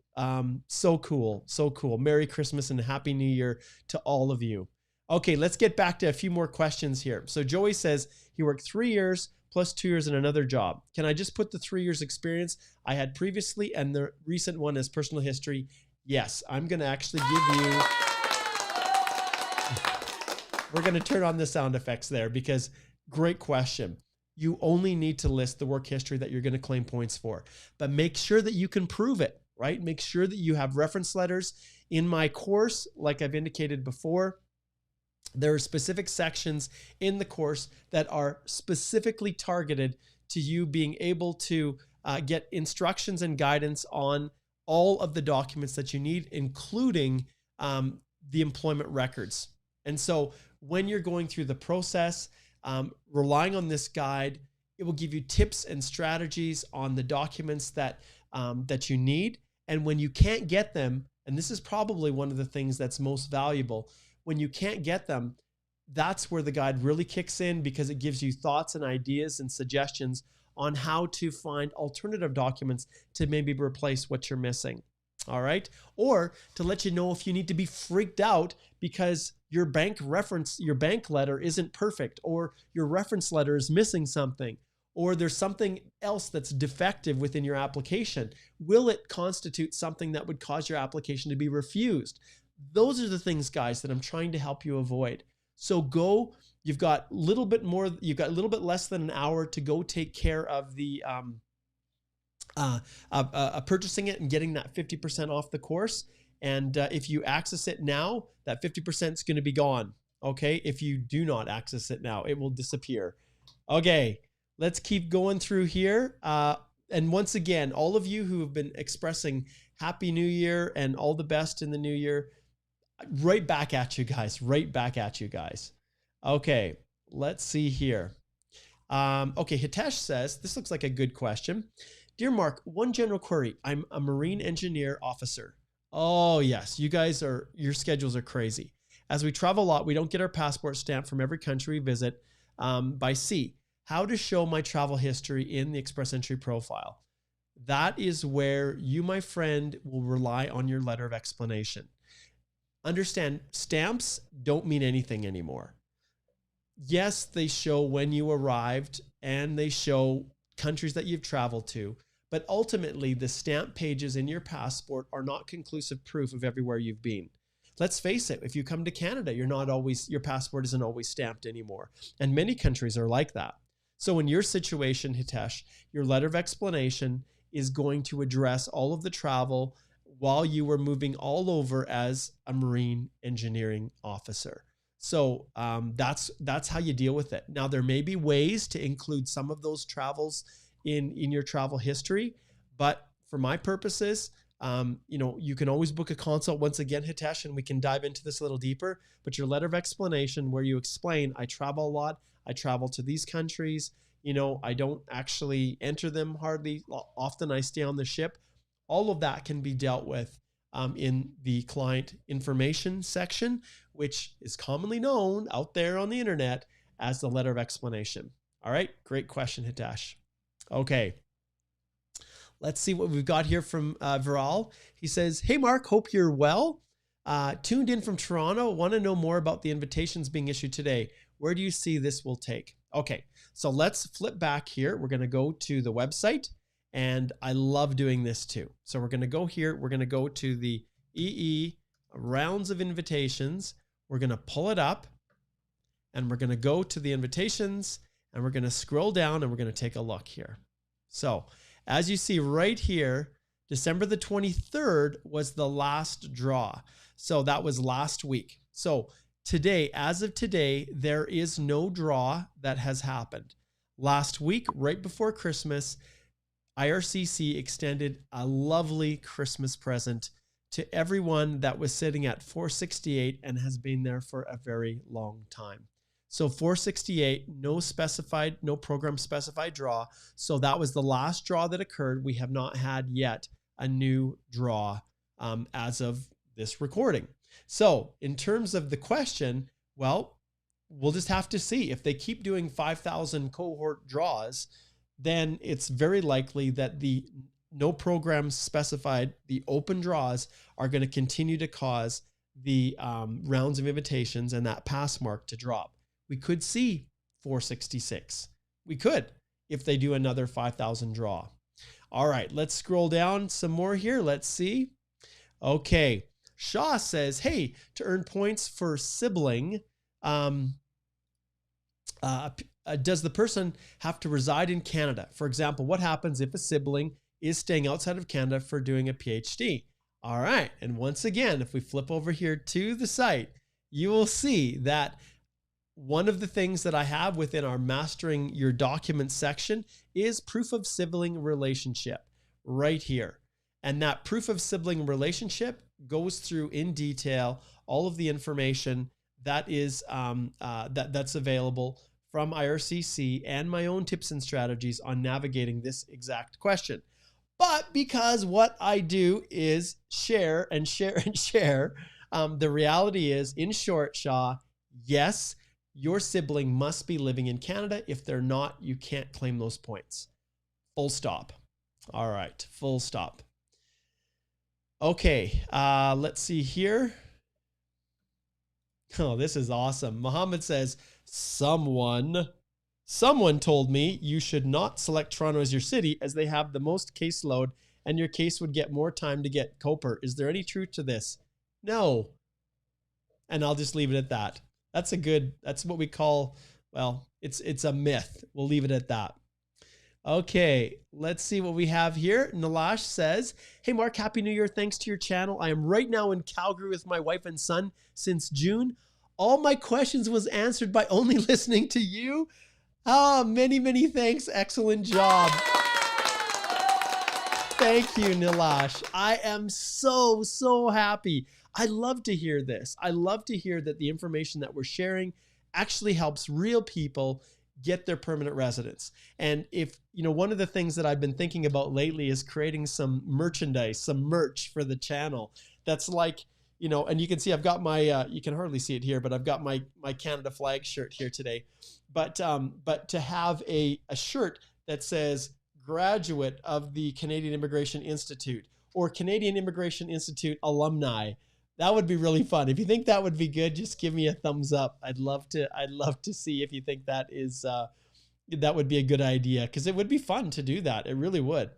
So cool. So cool. Merry Christmas and Happy New Year to all of you. Okay, let's get back to a few more questions here. So Joey says he worked 3 years plus 2 years in another job. Can I just put the 3 years experience I had previously and the recent one as personal history? Yes, I'm going to actually give you... We're going to turn on the sound effects there because great question. You only need to list the work history that you're going to claim points for, but make sure that you can prove it, right? Make sure that you have reference letters. In my course, like I've indicated before, there are specific sections in the course that are specifically targeted to you being able to get instructions and guidance on all of the documents that you need, including the employment records. And so when you're going through the process, relying on this guide, it will give you tips and strategies on the documents that you need. And when you can't get them, and this is probably one of the things that's most valuable, when you can't get them, that's where the guide really kicks in, because it gives you thoughts and ideas and suggestions on how to find alternative documents to maybe replace what you're missing. All right. Or to let you know if you need to be freaked out because your bank letter isn't perfect, or your reference letter is missing something, or there's something else that's defective within your application. Will it constitute something that would cause your application to be refused? Those are the things, guys, that I'm trying to help you avoid. So you've got a little bit less than an hour to go take care of the purchasing it and getting that 50% off the course. And if you access it now, that 50% is going to be gone. Okay. If you do not access it now, it will disappear. Okay. Let's keep going through here. And once again, all of you who have been expressing Happy New Year and all the best in the new year, right back at you guys, Okay. Let's see here. Okay. Hitesh says, this looks like a good question. Dear Mark, one general query. I'm a Marine engineer officer. Oh yes, your schedules are crazy. As we travel a lot, we don't get our passport stamped from every country we visit by sea. How to show my travel history in the Express Entry profile? That is where you, my friend, will rely on your letter of explanation. Understand, stamps don't mean anything anymore. Yes, they show when you arrived and they show countries that you've traveled to, but ultimately the stamp pages in your passport are not conclusive proof of everywhere you've been. Let's face it, if you come to Canada, your passport isn't always stamped anymore. And many countries are like that. So in your situation, Hitesh, your letter of explanation is going to address all of the travel while you were moving all over as a Marine engineering officer. So that's how you deal with it. Now, there may be ways to include some of those travels in your travel history, but for my purposes, you can always book a consult once again, Hitesh, and we can dive into this a little deeper. But your letter of explanation, where you explain, I travel a lot, I travel to these countries, I don't actually enter them hardly often, I stay on the ship. All of that can be dealt with in the client information section, which is commonly known out there on the internet as the letter of explanation. All right, great question, Hitesh. Okay, let's see what we've got here from Viral. He says, hey, Mark, hope you're well. Tuned in from Toronto. Want to know more about the invitations being issued today. Where do you see this will take? Okay, so let's flip back here. We're going to go to the website, and I love doing this too. So we're going to go here. We're going to go to the EE rounds of invitations. We're going to pull it up, and we're going to go to the invitations, and we're going to scroll down, and we're going to take a look here. So as you see right here, December the 23rd was the last draw. So that was last week. So today, as of today, there is no draw that has happened. Last week, right before Christmas, IRCC extended a lovely Christmas present to everyone that was sitting at 468 and has been there for a very long time. So 468, no program specified draw. So that was the last draw that occurred. We have not had yet a new draw as of this recording. So in terms of the question, well, we'll just have to see. If they keep doing 5,000 cohort draws, then it's very likely that the no program specified, the open draws are going to continue to cause the rounds of invitations and that pass mark to drop. We could see 466. We could, if they do another 5,000 draw. All right, let's scroll down some more here. Let's see. Okay. Shaw says, hey, to earn points for sibling, does the person have to reside in Canada? For example, what happens if a sibling is staying outside of Canada for doing a PhD? All right. And once again, if we flip over here to the site, you will see that one of the things that I have within our Mastering Your Documents section is proof of sibling relationship right here. And that proof of sibling relationship goes through in detail all of the information that is that's available from IRCC and my own tips and strategies on navigating this exact question. But because what I do is share and share and share, the reality is, in short, Shaw, yes, your sibling must be living in Canada. If they're not, you can't claim those points. Full stop. All right, full stop. Okay, let's see here. Oh, this is awesome. Mohammed says, someone told me you should not select Toronto as your city as they have the most caseload and your case would get more time to get COPR. Is there any truth to this? No. And I'll just leave it at that. That's what we call, well, it's a myth. We'll leave it at that. Okay, let's see what we have here. Nilash says, hey Mark, Happy New Year. Thanks to your channel. I am right now in Calgary with my wife and son since June. All my questions was answered by only listening to you. Many thanks. Excellent job. Thank you, Nilash. I am so happy. I love to hear this. I love to hear that the information that we're sharing actually helps real people get their permanent residence. And if, one of the things that I've been thinking about lately is creating some merchandise, some merch for the channel. That's like, and you can see I've got my, you can hardly see it here, but I've got my Canada flag shirt here today. But to have a shirt that says graduate of the Canadian Immigration Institute or Canadian Immigration Institute alumni, that would be really fun. If you think that would be good, just give me a thumbs up. I'd love to see if you think that is that would be a good idea, because it would be fun to do that. It really would.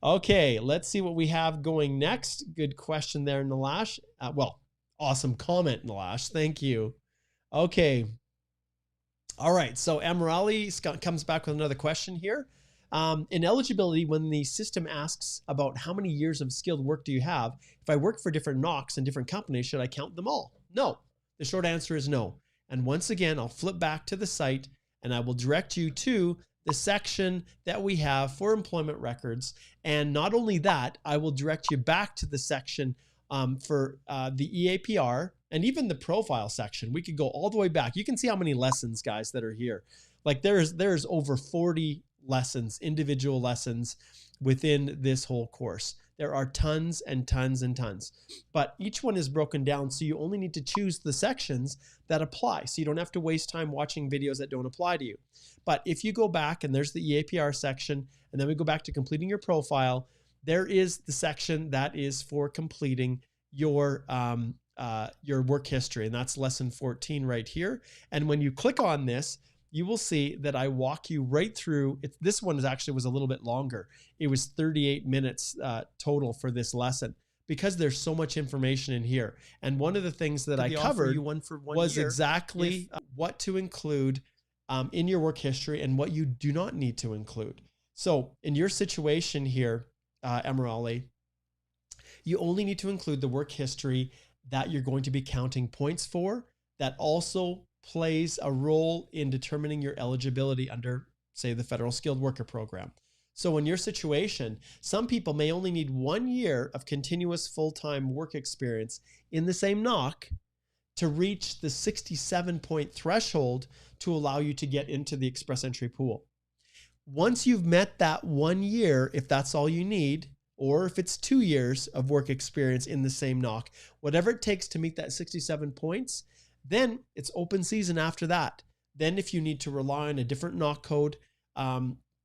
Okay, let's see what we have going next. Good question there, Nilash. Well, awesome comment, Nilash. Thank you. Okay. All right, so Amrali comes back with another question here. In eligibility, when the system asks about how many years of skilled work do you have, if I work for different NOCs and different companies, should I count them all? No. The short answer is no. And once again, I'll flip back to the site and I will direct you to the section that we have for employment records. And not only that, I will direct you back to the section for the EAPR and even the profile section. We could go all the way back. You can see how many lessons, guys, that are here. Like there's over 40 lessons, individual lessons within this whole course. There are tons and tons and tons, but each one is broken down. So you only need to choose the sections that apply. So you don't have to waste time watching videos that don't apply to you. But if you go back and there's the EAPR section, and then we go back to completing your profile, there is the section that is for completing your work history. And that's lesson 14 right here. And when you click on this, you will see that I walk you right through. This one was a little bit longer. It was 38 minutes total for this lesson because there's so much information in here. And one of the things that I covered was exactly what to include in your work history and what you do not need to include. So in your situation here, Emerali, you only need to include the work history that you're going to be counting points for, that also plays a role in determining your eligibility under, say, the Federal Skilled Worker Program. So in your situation, some people may only need 1 year of continuous full-time work experience in the same NOC to reach the 67-point threshold to allow you to get into the express entry pool. Once you've met that 1 year, if that's all you need, or if it's 2 years of work experience in the same NOC, whatever it takes to meet that 67 points, then it's open season after that. Then if you need to rely on a different NOC code,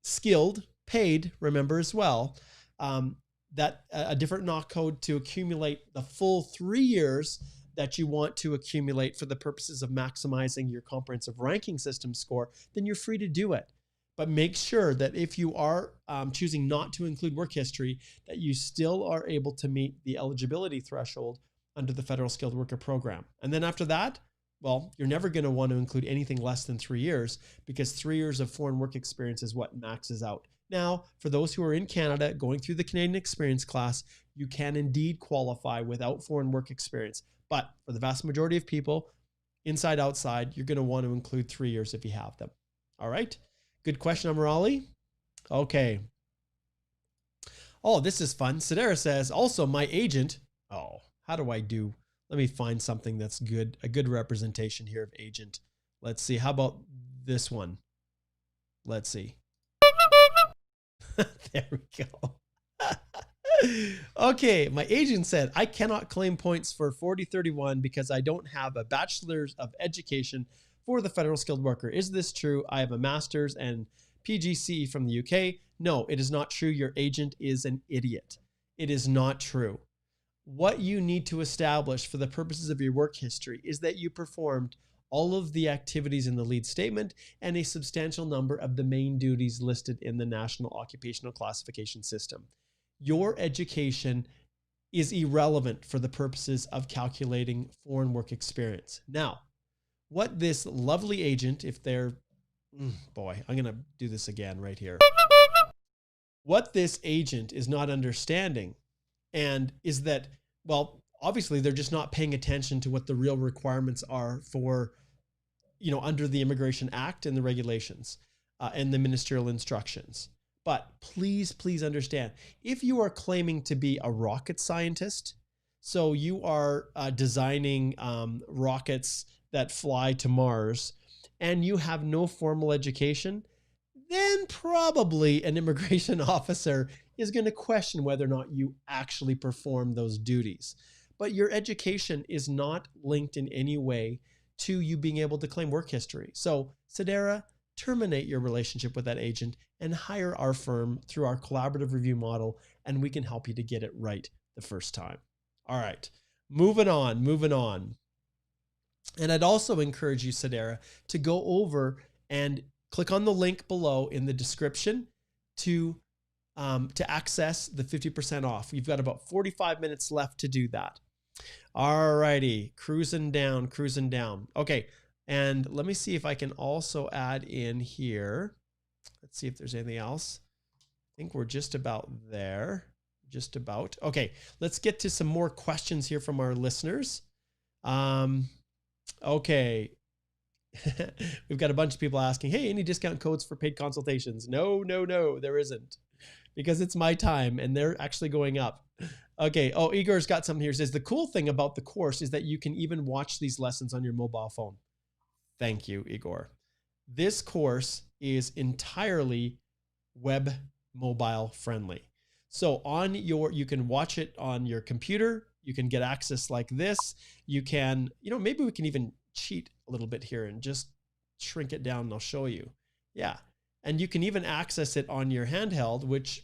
skilled, paid, remember as well, that a different NOC code to accumulate the full 3 years that you want to accumulate for the purposes of maximizing your comprehensive ranking system score, then you're free to do it. But make sure that if you are choosing not to include work history, that you still are able to meet the eligibility threshold under the Federal Skilled Worker Program. And then after that, well, you're never going to want to include anything less than 3 years, because 3 years of foreign work experience is what maxes out. Now, for those who are in Canada going through the Canadian Experience class, you can indeed qualify without foreign work experience. But for the vast majority of people, inside, outside, you're going to want to include 3 years if you have them. All right. Good question, Amirali. Okay. Oh, this is fun. Sedera says, also my agent. Oh, how do I do? Let me find something that's good. A good representation here of agent. Let's see. How about this one? Let's see. There we go. Okay, my agent said, I cannot claim points for 4031 because I don't have a bachelor's of education for the federal skilled worker. Is this true? I have a master's and PGCE from the UK. No, it is not true. Your agent is an idiot. It is not true. What you need to establish for the purposes of your work history is that you performed all of the activities in the lead statement and a substantial number of the main duties listed in the National Occupational Classification System. Your education is irrelevant for the purposes of calculating foreign work experience. Now, what this lovely agent, if they're, boy, I'm going to do this again right here. What this agent is not understanding and is that, well, obviously they're just not paying attention to what the real requirements are for, under the Immigration Act and the regulations and the ministerial instructions. But please, please understand, if you are claiming to be a rocket scientist, so you are designing rockets that fly to Mars, and you have no formal education, then probably an immigration officer is going to question whether or not you actually perform those duties. But your education is not linked in any way to you being able to claim work history. So, Sedera, terminate your relationship with that agent and hire our firm through our collaborative review model, and we can help you to get it right the first time. All right, moving on. And I'd also encourage you, Sedera, to go over and click on the link below in the description to access the 50% off. You've got about 45 minutes left to do that. All righty, cruising down. Okay, and let me see if I can also add in here. Let's see if there's anything else. I think we're just about there. Just about. Okay, let's get to some more questions here from our listeners. Okay. We've got a bunch of people asking, hey, any discount codes for paid consultations? No, there isn't, because it's my time and they're actually going up. Okay. Oh, Igor's got something here. It says the cool thing about the course is that you can even watch these lessons on your mobile phone. Thank you, Igor. This course is entirely web mobile friendly. So you can watch it on your computer. You can get access like this. You can, maybe we can even cheat a little bit here and just shrink it down and I'll show you. Yeah. And you can even access it on your handheld, which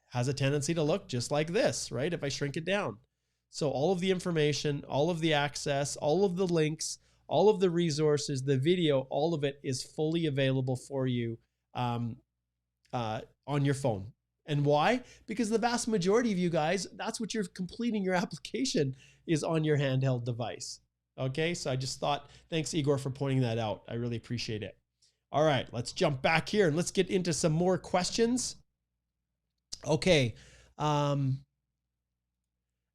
has a tendency to look just like this, right? If I shrink it down. So all of the information, all of the access, all of the links, all of the resources, the video, all of it is fully available for you on your phone. And why? Because the vast majority of you guys, that's what you're completing your application is on your handheld device. Okay, so I just thought, thanks Igor for pointing that out. I really appreciate it. All right, let's jump back here and let's get into some more questions. Okay,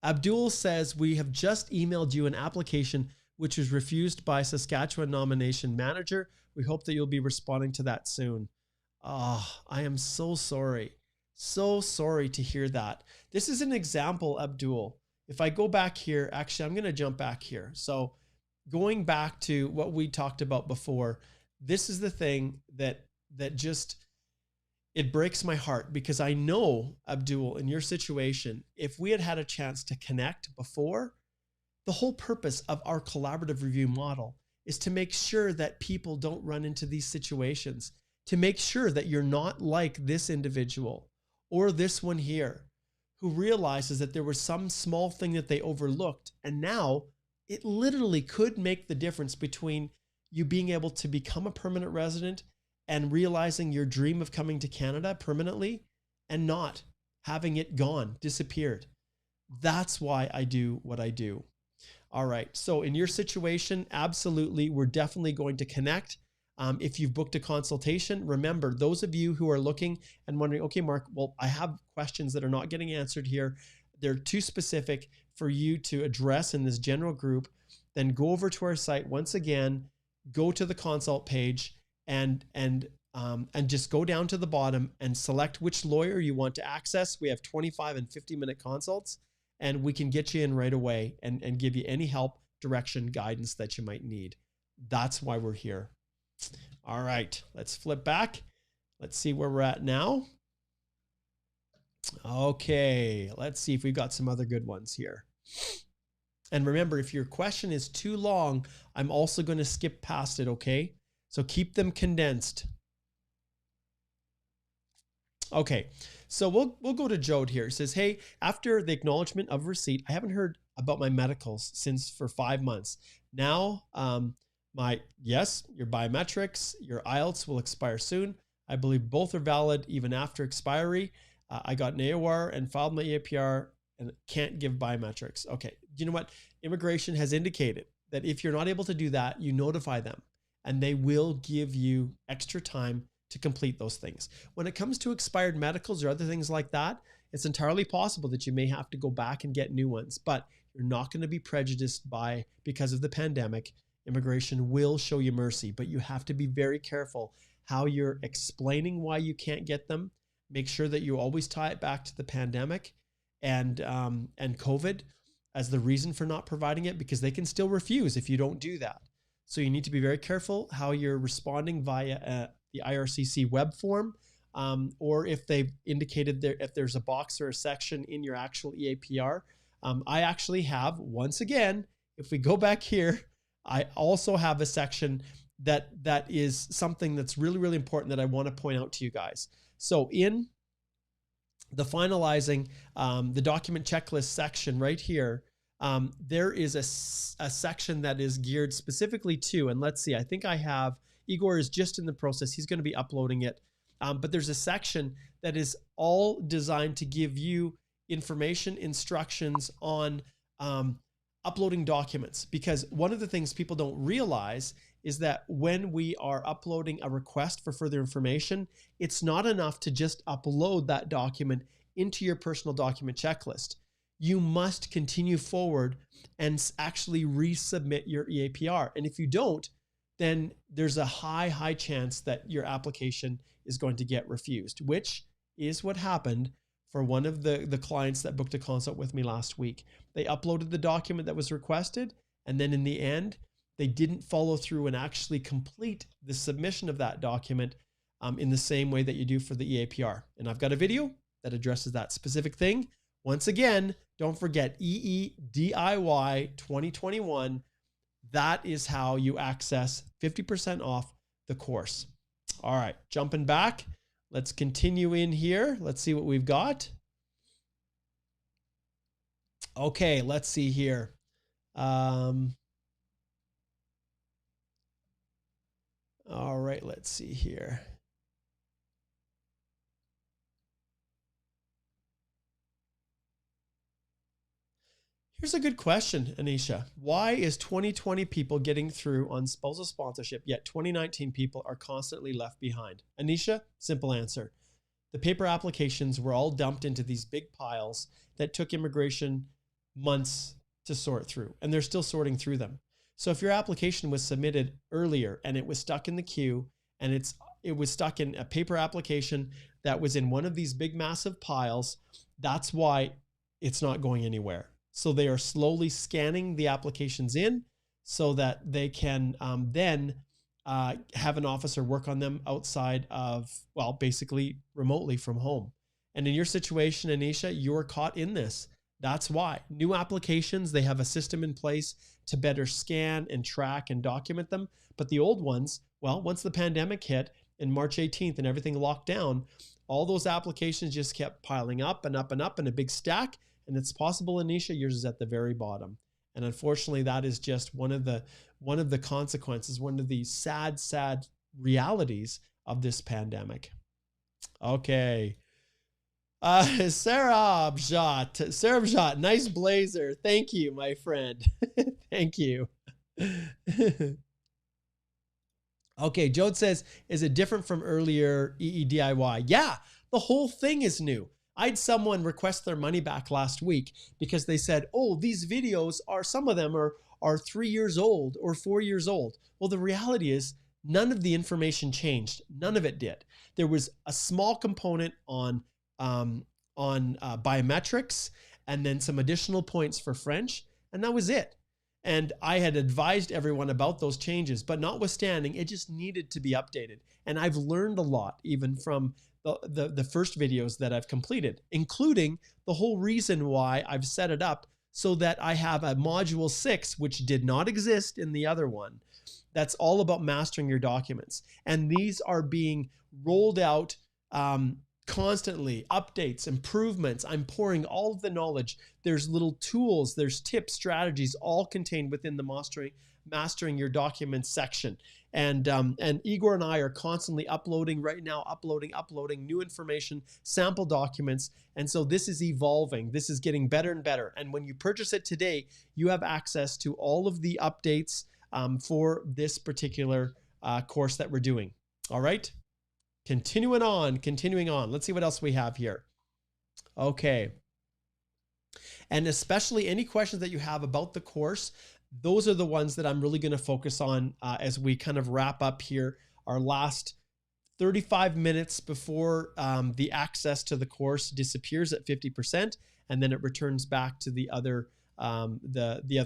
Abdul says, we have just emailed you an application which was refused by Saskatchewan nomination manager. We hope that you'll be responding to that soon. Oh, I am so sorry. So sorry to hear that. This is an example, Abdul. If I go back here, actually, I'm going to jump back here. So going back to what we talked about before, this is the thing that just, it breaks my heart, because I know, Abdul, in your situation, if we had had a chance to connect before, the whole purpose of our collaborative review model is to make sure that people don't run into these situations, to make sure that you're not like this individual or this one here who realizes that there was some small thing that they overlooked. And now it literally could make the difference between you being able to become a permanent resident and realizing your dream of coming to Canada permanently and not having it gone, disappeared. That's why I do what I do. All right. So in your situation, absolutely, we're definitely going to connect. If you've booked a consultation, remember, those of you who are looking and wondering, okay, Mark, well, I have questions that are not getting answered here. They're too specific for you to address in this general group. then go over to our site once again, go to the consult page, and just go down to the bottom and select which lawyer you want to access. We have 25 and 50-minute consults, and we can get you in right away and give you any help, direction, guidance that you might need. That's why we're here. All right, let's flip back. Let's see where we're at now. Okay, let's see if we've got some other good ones here. And remember, if your question is too long, I'm also going to skip past it, okay? So keep them condensed. Okay, so we'll go to Jode here. It says, hey, after the acknowledgement of receipt, I haven't heard about my medicals for 5 months. Now, your biometrics, your IELTS will expire soon. I believe both are valid even after expiry. I got an AOR and filed my EAPR and can't give biometrics. Okay, you know what? Immigration has indicated that if you're not able to do that, you notify them and they will give you extra time to complete those things. When it comes to expired medicals or other things like that, it's entirely possible that you may have to go back and get new ones, but you're not going to be prejudiced because of the pandemic. Immigration will show you mercy, but you have to be very careful how you're explaining why you can't get them. Make sure that you always tie it back to the pandemic and COVID as the reason for not providing it, because they can still refuse if you don't do that. So you need to be very careful how you're responding via the IRCC web form, or if they've indicated if there's a box or a section in your actual EAPR. I actually have, once again, if we go back here, I also have a section that is something that's really, really important that I want to point out to you guys. So in the finalizing the document checklist section right here, there is a section that is geared specifically to, and let's see, I think I have, Igor is just in the process. He's going to be uploading it. But there's a section that is all designed to give you information, instructions on uploading documents. Because one of the things people don't realize is that when we are uploading a request for further information, it's not enough to just upload that document into your personal document checklist. You must continue forward and actually resubmit your EAPR. And if you don't, then there's a high chance that your application is going to get refused, which is what happened for one of the clients that booked a consult with me last week. They uploaded the document that was requested, and then in the end, they didn't follow through and actually complete the submission of that document in the same way that you do for the EAPR. And I've got a video that addresses that specific thing. Once again, don't forget EEDIY 2021. That is how you access 50% off the course. All right, jumping back. Let's continue in here. Let's see what we've got. Okay, let's see here. All right, let's see here. Here's a good question, Anisha. Why is 2020 people getting through on spousal sponsorship, yet 2019 people are constantly left behind? Anisha, simple answer. The paper applications were all dumped into these big piles that took immigration months to sort through, and they're still sorting through them. So if your application was submitted earlier and it was stuck in the queue, and it was stuck in a paper application that was in one of these big massive piles, that's why it's not going anywhere. So they are slowly scanning the applications in so that they can then have an officer work on them outside of, well, basically remotely from home. And in your situation, Anisha, you're caught in this. That's why. New applications, they have a system in place to better scan and track and document them. But the old ones, well, once the pandemic hit in March 18th and everything locked down, all those applications just kept piling up and up and up in a big stack. And it's possible, Anisha, yours is at the very bottom. And unfortunately, that is just one of the consequences, one of the sad realities of this pandemic. Okay. Sarabjot, nice blazer. Thank you, my friend. Thank you. Okay, Jode says, is it different from earlier EEDIY? Yeah, the whole thing is new. I had someone request their money back last week because they said, oh, these videos some of them are are 3 years old or 4 years old. Well, the reality is none of the information changed. None of it did. There was a small component on biometrics and then some additional points for French, and that was it. And I had advised everyone about those changes, but notwithstanding, it just needed to be updated. And I've learned a lot even from the first videos that I've completed, including the whole reason why I've set it up so that I have a module 6, which did not exist in the other one. That's all about mastering your documents. And these are being rolled out constantly, updates, improvements. I'm pouring all of the knowledge. There's little tools, there's tips, strategies, all contained within the mastering your documents section. And Igor and I are constantly uploading right now, uploading new information, sample documents. And so this is evolving. This is getting better and better. And when you purchase it today, you have access to all of the updates for this particular course that we're doing. All right. Continuing on. Let's see what else we have here. Okay. And especially any questions that you have about the course, those are the ones that I'm really going to focus on as we kind of wrap up here our last 35 minutes before the access to the course disappears at 50%, and then it returns back to the other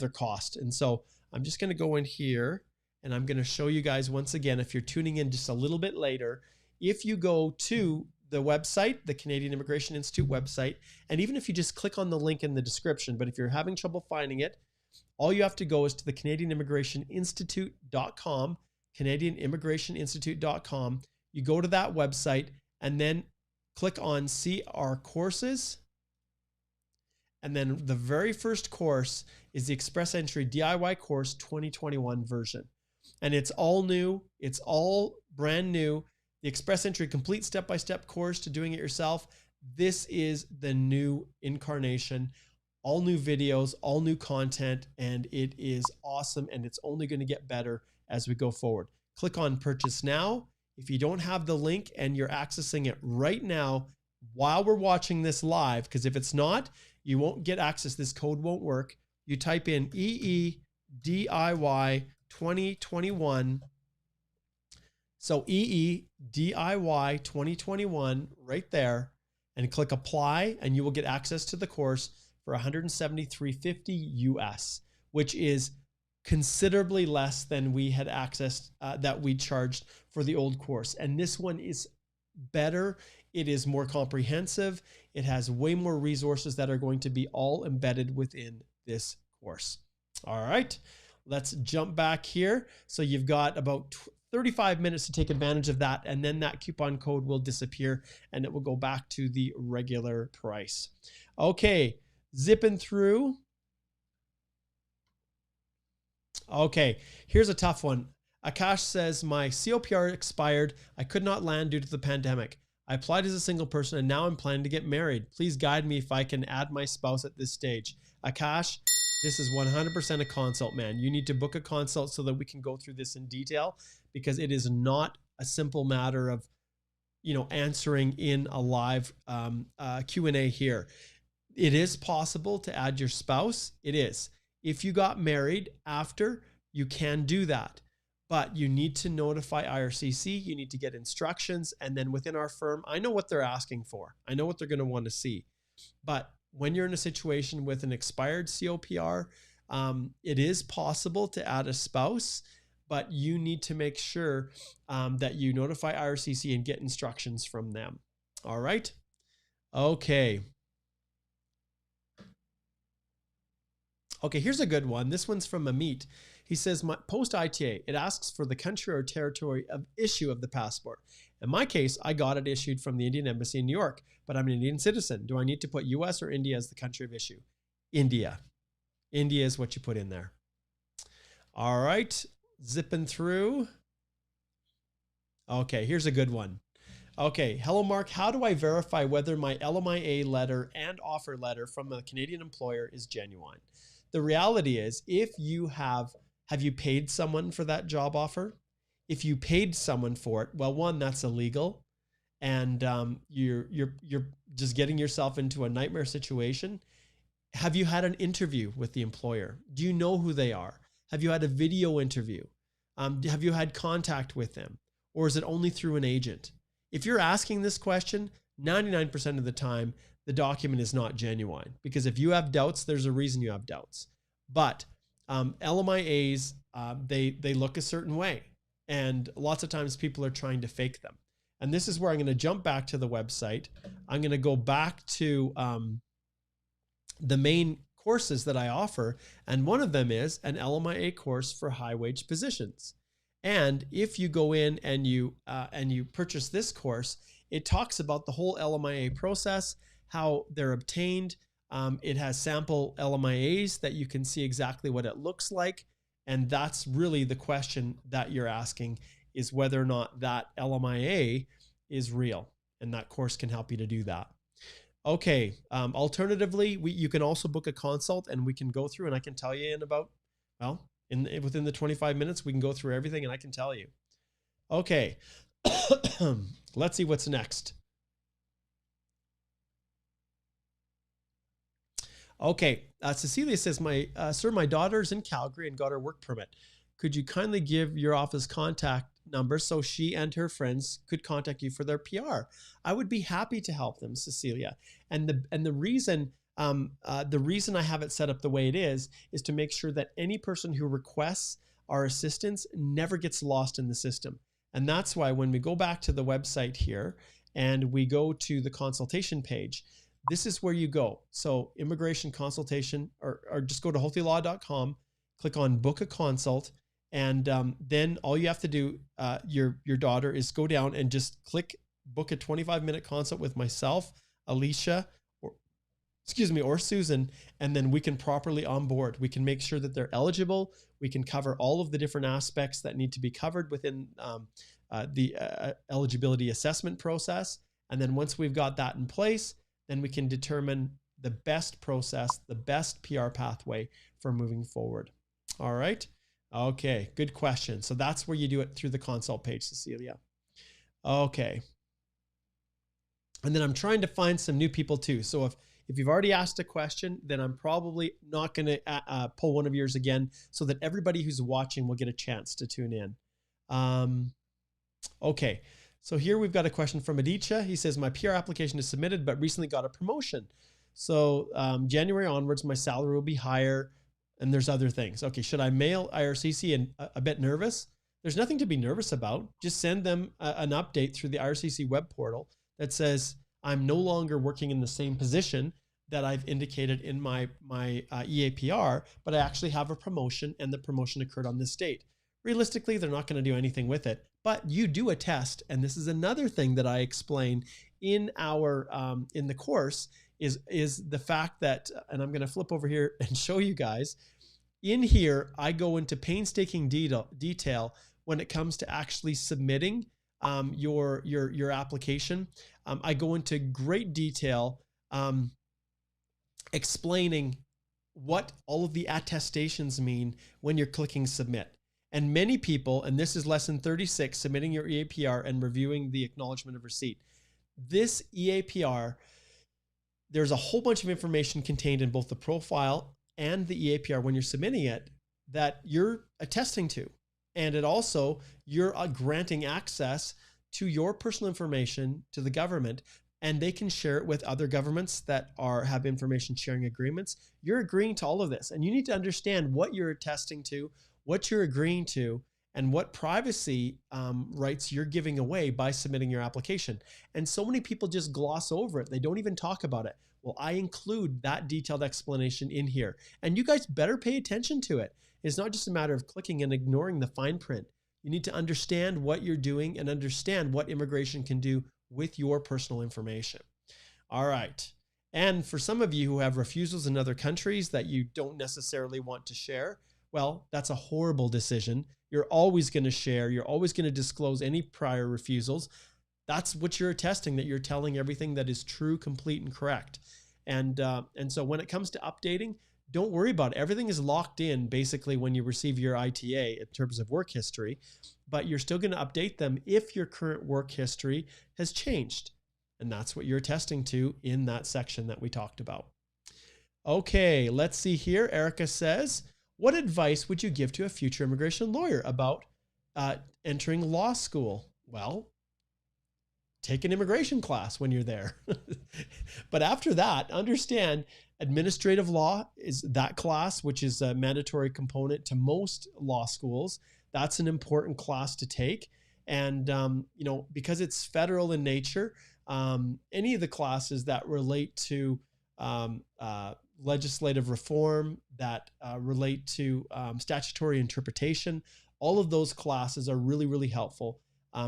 cost. And so I'm just going to go in here and I'm going to show you guys once again, if you're tuning in just a little bit later, if you go to the website, the Canadian Immigration Institute website, and even if you just click on the link in the description, but if you're having trouble finding it, all you have to go is to the CanadianImmigrationInstitute.com, CanadianImmigrationInstitute.com. You go to that website and then click on See Our Courses. And then the very first course is the Express Entry DIY Course 2021 version. And it's all new. It's all brand new. The Express Entry Complete Step-by-Step course to doing it yourself. This is the new incarnation. All new videos, all new content, and it is awesome, and it's only going to get better as we go forward. Click on Purchase Now. If you don't have the link and you're accessing it right now while we're watching this live, because if it's not, you won't get access. This code won't work. You type in EEDIY 2021. So EEDIY 2021 right there, and click Apply, and you will get access to the course for $173.50 US, which is considerably less than we had accessed that we charged for the old course. And this one is better. It is more comprehensive. It has way more resources that are going to be all embedded within this course. All right, let's jump back here. So you've got about 35 minutes to take advantage of that, and then that coupon code will disappear and it will go back to the regular price. Okay, zipping through. Okay, here's a tough one. Akash says, my COPR expired. I could not land due to the pandemic. I applied as a single person and now I'm planning to get married. Please guide me if I can add my spouse at this stage. Akash, this is 100% a consult, man. You need to book a consult so that we can go through this in detail, because it is not a simple matter of, answering in a live Q&A here. It is possible to add your spouse. It is. If you got married after, you can do that, but you need to notify IRCC. You need to get instructions. And then within our firm, I know what they're asking for. I know what they're going to want to see. But when you're in a situation with an expired COPR, it is possible to add a spouse, but you need to make sure that you notify IRCC and get instructions from them. All right. Okay. Okay, here's a good one. This one's from Amit. He says, my post-ITA, it asks for the country or territory of issue of the passport. In my case, I got it issued from the Indian Embassy in New York, but I'm an Indian citizen. Do I need to put US or India as the country of issue? India. India is what you put in there. All right, zipping through. Okay, here's a good one. Okay, hello, Mark. How do I verify whether my LMIA letter and offer letter from a Canadian employer is genuine? The reality is, if you have you paid someone for that job offer? If you paid someone for it, well, one, that's illegal, and you're just getting yourself into a nightmare situation. Have you had an interview with the employer? Do you know who they are? Have you had a video interview? Have you had contact with them? Or is it only through an agent? If you're asking this question, 99% of the time, the document is not genuine, because if you have doubts, there's a reason you have doubts. But LMIAs, they look a certain way, and lots of times people are trying to fake them. And this is where I'm going to jump back to the website. I'm going to go back to the main courses that I offer, and one of them is an LMIA course for high wage positions. And if you go in and you purchase this course, it talks about the whole LMIA process, how they're obtained. It has sample LMIAs that you can see exactly what it looks like. And that's really the question that you're asking, is whether or not that LMIA is real. And that course can help you to do that. Okay. Alternatively, you can also book a consult, and we can go through, and I can tell you in about, well, within the 25 minutes, we can go through everything and I can tell you. Okay. Let's see what's next. Okay. Cecilia says, sir, my daughter's in Calgary and got her work permit. Could you kindly give your office contact number so she and her friends could contact you for their PR? I would be happy to help them, Cecilia. And the reason I have it set up the way it is to make sure that any person who requests our assistance never gets lost in the system. And that's why when we go back to the website here and we go to the consultation page, this is where you go. So immigration consultation, or just go to HolthyLaw.com, click on book a consult. And then all you have to do, your daughter, is go down and just click book a 25-minute consult with myself, Alicia, or Susan, and then we can properly onboard. We can make sure that they're eligible. We can cover all of the different aspects that need to be covered within the eligibility assessment process. And then once we've got that in place, then we can determine the best process, the best PR pathway for moving forward. All right. Okay, good question. So that's where you do it, through the consult page, Cecilia. Okay. And then I'm trying to find some new people too. So if you've already asked a question, then I'm probably not going to pull one of yours again, so that everybody who's watching will get a chance to tune in. Okay. So here we've got a question from Aditya. He says, my PR application is submitted, but recently got a promotion. So January onwards, my salary will be higher. And there's other things. Okay, should I mail IRCC? And a bit nervous? There's nothing to be nervous about. Just send them an update through the IRCC web portal that says, I'm no longer working in the same position that I've indicated in my EAPR, but I actually have a promotion, and the promotion occurred on this date. Realistically, they're not going to do anything with it, but you do a test. And this is another thing that I explain in in the course, is the fact that, and I'm going to flip over here and show you guys. In here, I go into painstaking detail when it comes to actually submitting your application. I go into great detail explaining what all of the attestations mean when you're clicking submit. And many people, and this is lesson 36, submitting your EAPR and reviewing the acknowledgement of receipt. This EAPR, there's a whole bunch of information contained in both the profile and the EAPR when you're submitting it that you're attesting to. And it also, you're granting access to your personal information to the government, and they can share it with other governments that have information sharing agreements. You're agreeing to all of this, and you need to understand what you're attesting to, what you're agreeing to, and what privacy rights you're giving away by submitting your application. And so many people just gloss over it. They don't even talk about it. Well, I include that detailed explanation in here, and you guys better pay attention to it. It's not just a matter of clicking and ignoring the fine print. You need to understand what you're doing and understand what immigration can do with your personal information. All right. And for some of you who have refusals in other countries that you don't necessarily want to share, well, that's a horrible decision. You're always going to share. You're always going to disclose any prior refusals. That's what you're attesting, that you're telling everything that is true, complete, and correct. And so when it comes to updating, don't worry about it. Everything is locked in basically when you receive your ITA in terms of work history, but you're still going to update them if your current work history has changed. And that's what you're attesting to in that section that we talked about. Okay, let's see here. Erica says, What advice would you give to a future immigration lawyer about entering law school? Well, take an immigration class when you're there. But after that, understand administrative law is that class, which is a mandatory component to most law schools. That's an important class to take. And, because it's federal in nature, any of the classes that relate to legislative reform, that relate to statutory interpretation, all of those classes are really, really helpful.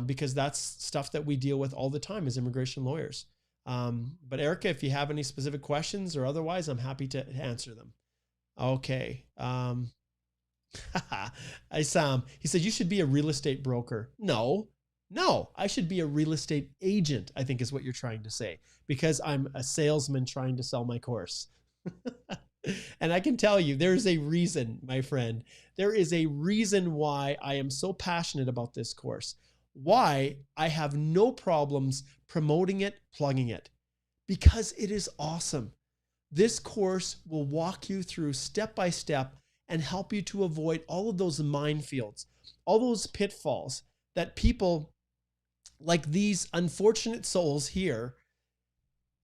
Because that's stuff that we deal with all the time as immigration lawyers. But Erica, if you have any specific questions or otherwise, I'm happy to answer them. Okay. Sam, he said, you should be a real estate broker. No, I should be a real estate agent, I think is what you're trying to say, because I'm a salesman trying to sell my course. And I can tell you, there's a reason, my friend. There is a reason why I am so passionate about this course. Why I have no problems promoting it, plugging it, because it is awesome. This course will walk you through step by step and help you to avoid all of those minefields, all those pitfalls that people like these unfortunate souls here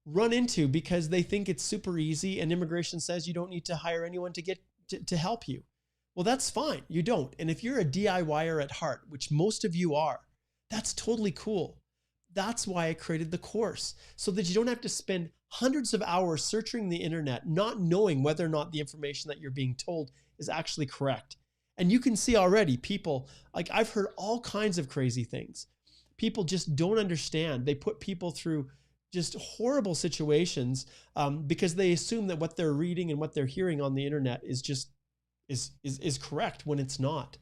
run into because they think it's super easy and immigration says you don't need to hire anyone to get to help you. Well, that's fine. You don't. And if you're a DIYer at heart, which most of you are, that's totally cool. That's why I created the course, so that you don't have to spend hundreds of hours searching the internet, not knowing whether or not the information that you're being told is actually correct. And you can see already people, like I've heard all kinds of crazy things. People just don't understand. They put people through just horrible situations because they assume that what they're reading and what they're hearing on the internet is just is correct when it's not.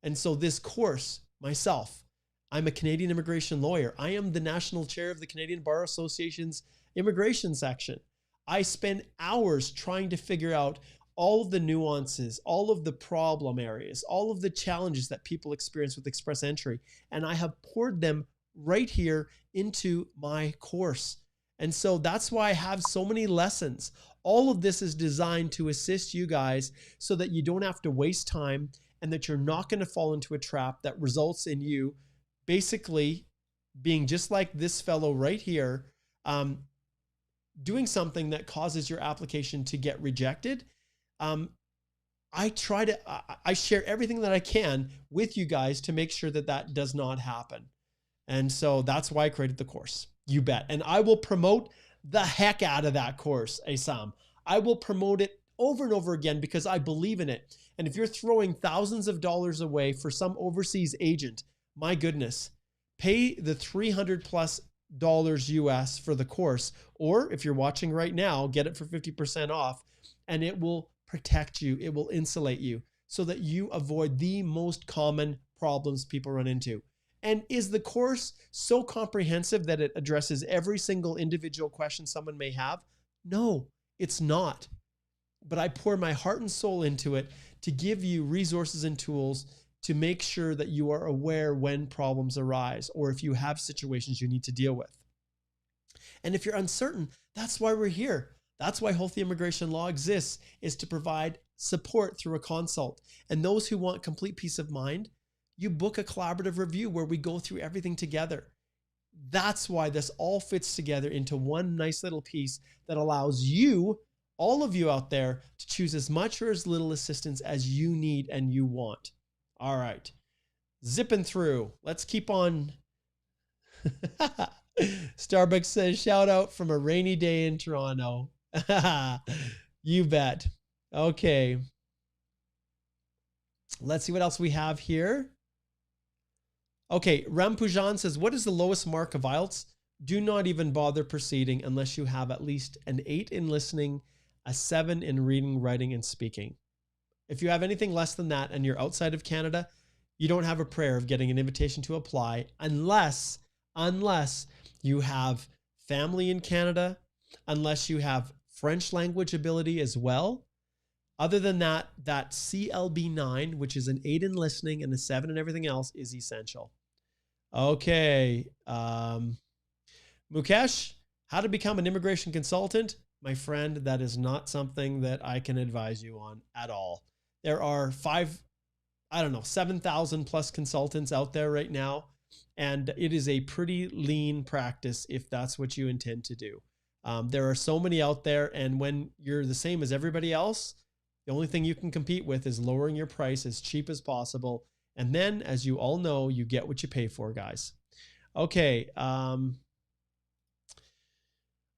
And so this course, myself, I'm a Canadian immigration lawyer. I am the national chair of the Canadian Bar Association's immigration section. I spend hours trying to figure out all of the nuances, all of the problem areas, all of the challenges that people experience with express entry. And I have poured them right here into my course. And so that's why I have so many lessons. All of this is designed to assist you guys so that you don't have to waste time and that you're not going to fall into a trap that results in you basically being just like this fellow right here, doing something that causes your application to get rejected. I share everything that I can with you guys to make sure that that does not happen. And so that's why I created the course. You bet. And I will promote the heck out of that course, Asam. I will promote it over and over again because I believe in it. And if you're throwing thousands of dollars away for some overseas agent, my goodness, pay the $300+ US for the course. Or if you're watching right now, get it for 50% off, and it will protect you. It will insulate you so that you avoid the most common problems people run into. And is the course so comprehensive that it addresses every single individual question someone may have? No, it's not. But I pour my heart and soul into it to give you resources and tools to make sure that you are aware when problems arise or if you have situations you need to deal with. And if you're uncertain, that's why we're here. That's why Healthy Immigration Law exists, is to provide support through a consult. And those who want complete peace of mind, you book a collaborative review where we go through everything together. That's why this all fits together into one nice little piece that allows you, all of you out there, to choose as much or as little assistance as you need and you want. All right, zipping through. Let's keep on. Starbucks says, shout out from a rainy day in Toronto. You bet. Okay. Let's see what else we have here. Okay, Rampujan says, what is the lowest mark of IELTS? Do not even bother proceeding unless you have at least an 8 in listening, a 7 in reading, writing, and speaking. If you have anything less than that and you're outside of Canada, you don't have a prayer of getting an invitation to apply unless you have family in Canada, unless you have French language ability as well. Other than that, that CLB9, which is an 8 in listening and a 7 in everything else, is essential. Okay. Mukesh, how to become an immigration consultant? My friend, that is not something that I can advise you on at all. There are 7,000 plus consultants out there right now. And it is a pretty lean practice if that's what you intend to do. There are so many out there. And when you're the same as everybody else, the only thing you can compete with is lowering your price as cheap as possible. And then, as you all know, you get what you pay for, guys. Okay.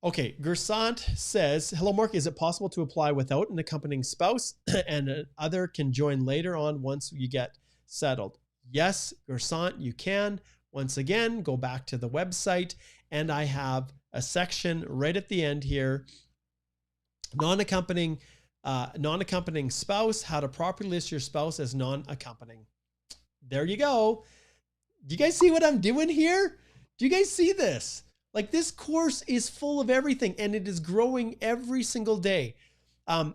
Okay, Gersant says, hello, Mark. Is it possible to apply without an accompanying spouse and an other can join later on once you get settled? Yes, Gersant, you can. Once again, go back to the website, and I have a section right at the end here, non-accompanying spouse, how to properly list your spouse as non-accompanying. There you go. Do you guys see what I'm doing here? Do you guys see this? Like, this course is full of everything, and it is growing every single day.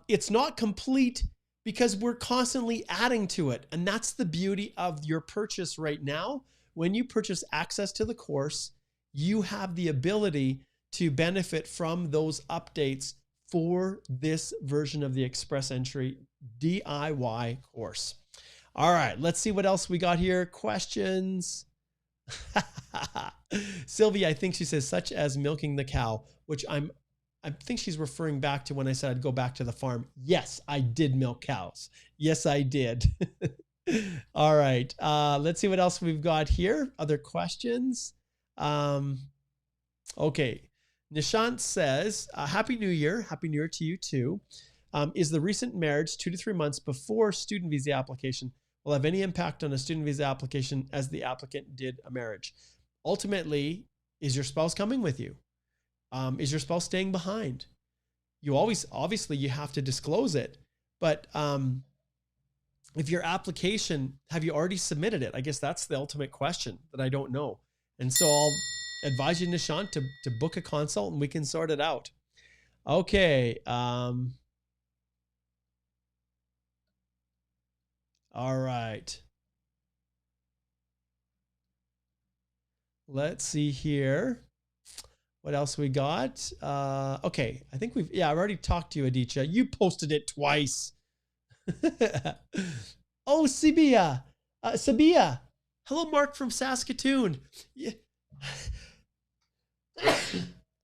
It's not complete because we're constantly adding to it. And that's the beauty of your purchase right now. When you purchase access to the course, you have the ability to benefit from those updates for this version of the Express Entry DIY course. All right, let's see what else we got here. Questions. Sylvia, I think she says, such as milking the cow, which I think she's referring back to when I said I'd go back to the farm. Yes, I did milk cows. Yes, I did. All right. Let's see what else we've got here. Other questions. Okay. Nishant says, Happy New Year. Happy New Year to you too. Is the recent marriage 2 to 3 months before student visa application will have any impact on a student visa application as the applicant did a marriage? Ultimately, is your spouse coming with you? Is your spouse staying behind? You obviously you have to disclose it, but if your application, have you already submitted it? I guess that's the ultimate question that I don't know. And so I'll advise you, Nishant, to book a consult and we can sort it out. Okay. All right. Let's see here. What else we got? Okay. I think I've already talked to you, Aditya. You posted it twice. Oh, Sabia. Sabia. Hello, Mark from Saskatoon. Yeah.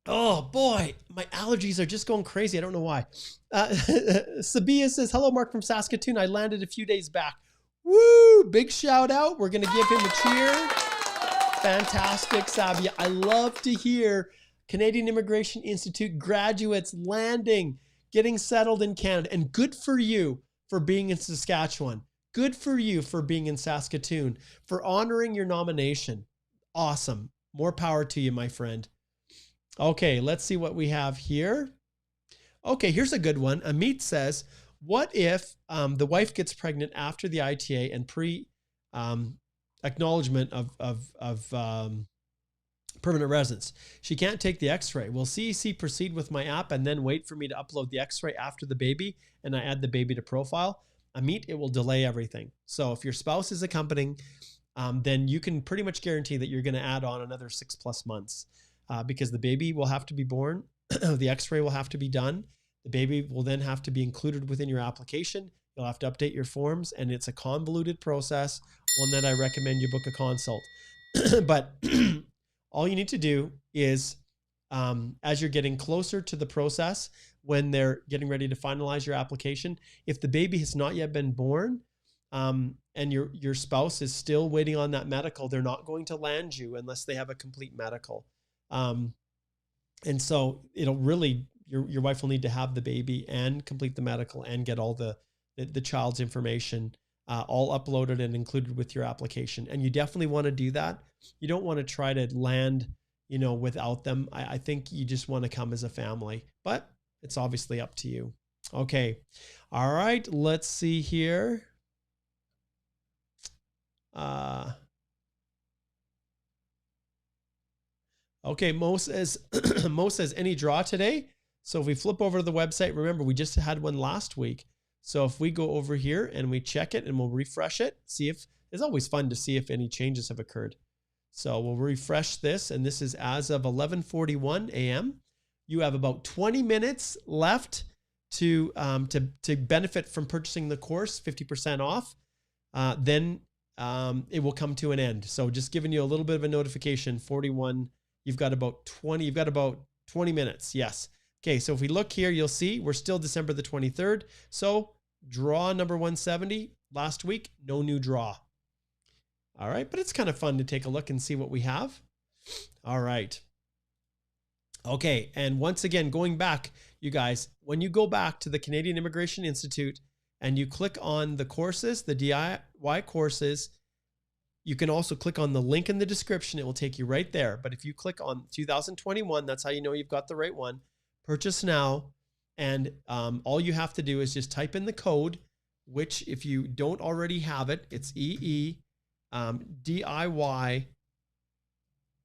Oh boy, my allergies are just going crazy. I don't know why. Sabia says, hello, Mark from Saskatoon. I landed a few days back. Woo! Big shout out. We're going to give him a cheer. Fantastic, Sabia. I love to hear Canadian Immigration Institute graduates landing, getting settled in Canada. And good for you for being in Saskatchewan. Good for you for being in Saskatoon, for honoring your nomination. Awesome. More power to you, my friend. Okay, let's see what we have here. Okay, here's a good one. Amit says, what if the wife gets pregnant after the ITA and acknowledgement of permanent residence? She can't take the x-ray. Will CEC proceed with my app and then wait for me to upload the x-ray after the baby and I add the baby to profile? Amit, it will delay everything. So if your spouse is accompanying, then you can pretty much guarantee that you're going to add on another 6+ months because the baby will have to be born. The x-ray will have to be done. The baby will then have to be included within your application. You'll have to update your forms, and it's a convoluted process, one that I recommend you book a consult. But all you need to do is, as you're getting closer to the process, when they're getting ready to finalize your application, if the baby has not yet been born, and your spouse is still waiting on that medical, they're not going to land you unless they have a complete medical. And so it'll really, your wife will need to have the baby and complete the medical and get all the child's information all uploaded and included with your application. And you definitely want to do that. You don't want to try to land, without them. I think you just want to come as a family, but it's obviously up to you. Okay. All right. Let's see here. Okay, Mo says, any draw today? So if we flip over to the website, remember we just had one last week. So if we go over here and we check it and we'll refresh it, see if, it's always fun to see if any changes have occurred. So we'll refresh this, and this is as of 11:41 a.m. You have about 20 minutes left to benefit from purchasing the course 50% off, then it will come to an end. So just giving you a little bit of a notification. 41. You've got about 20. You've got about 20 minutes. Yes. Okay. So if we look here, you'll see we're still December the 23rd. So draw number 170 last week. No new draw. All right, but it's kind of fun to take a look and see what we have. All right. Okay, and once again, going back, you guys, when you go back to the Canadian Immigration Institute and you click on the courses, the DIY courses, you can also click on the link in the description. It will take you right there. But if you click on 2021, that's how you know you've got the right one. Purchase now. And all you have to do is just type in the code, which if you don't already have it, it's EE DIY.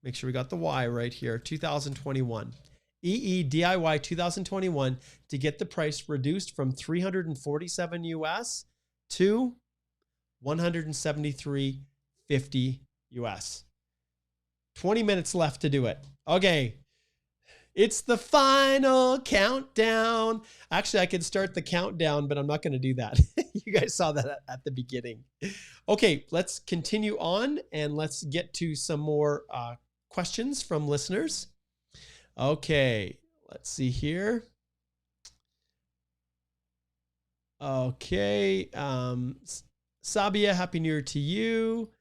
Make sure we got the Y right here, 2021. EE DIY 2021 to get the price reduced from 347 US to 173.50 US. 20 minutes left to do it. Okay. It's the final countdown. Actually, I could start the countdown, but I'm not going to do that. You guys saw that at the beginning. Okay, let's continue on and let's get to some more questions from listeners. Okay, let's see here. Okay, Sabia, Happy New Year to you.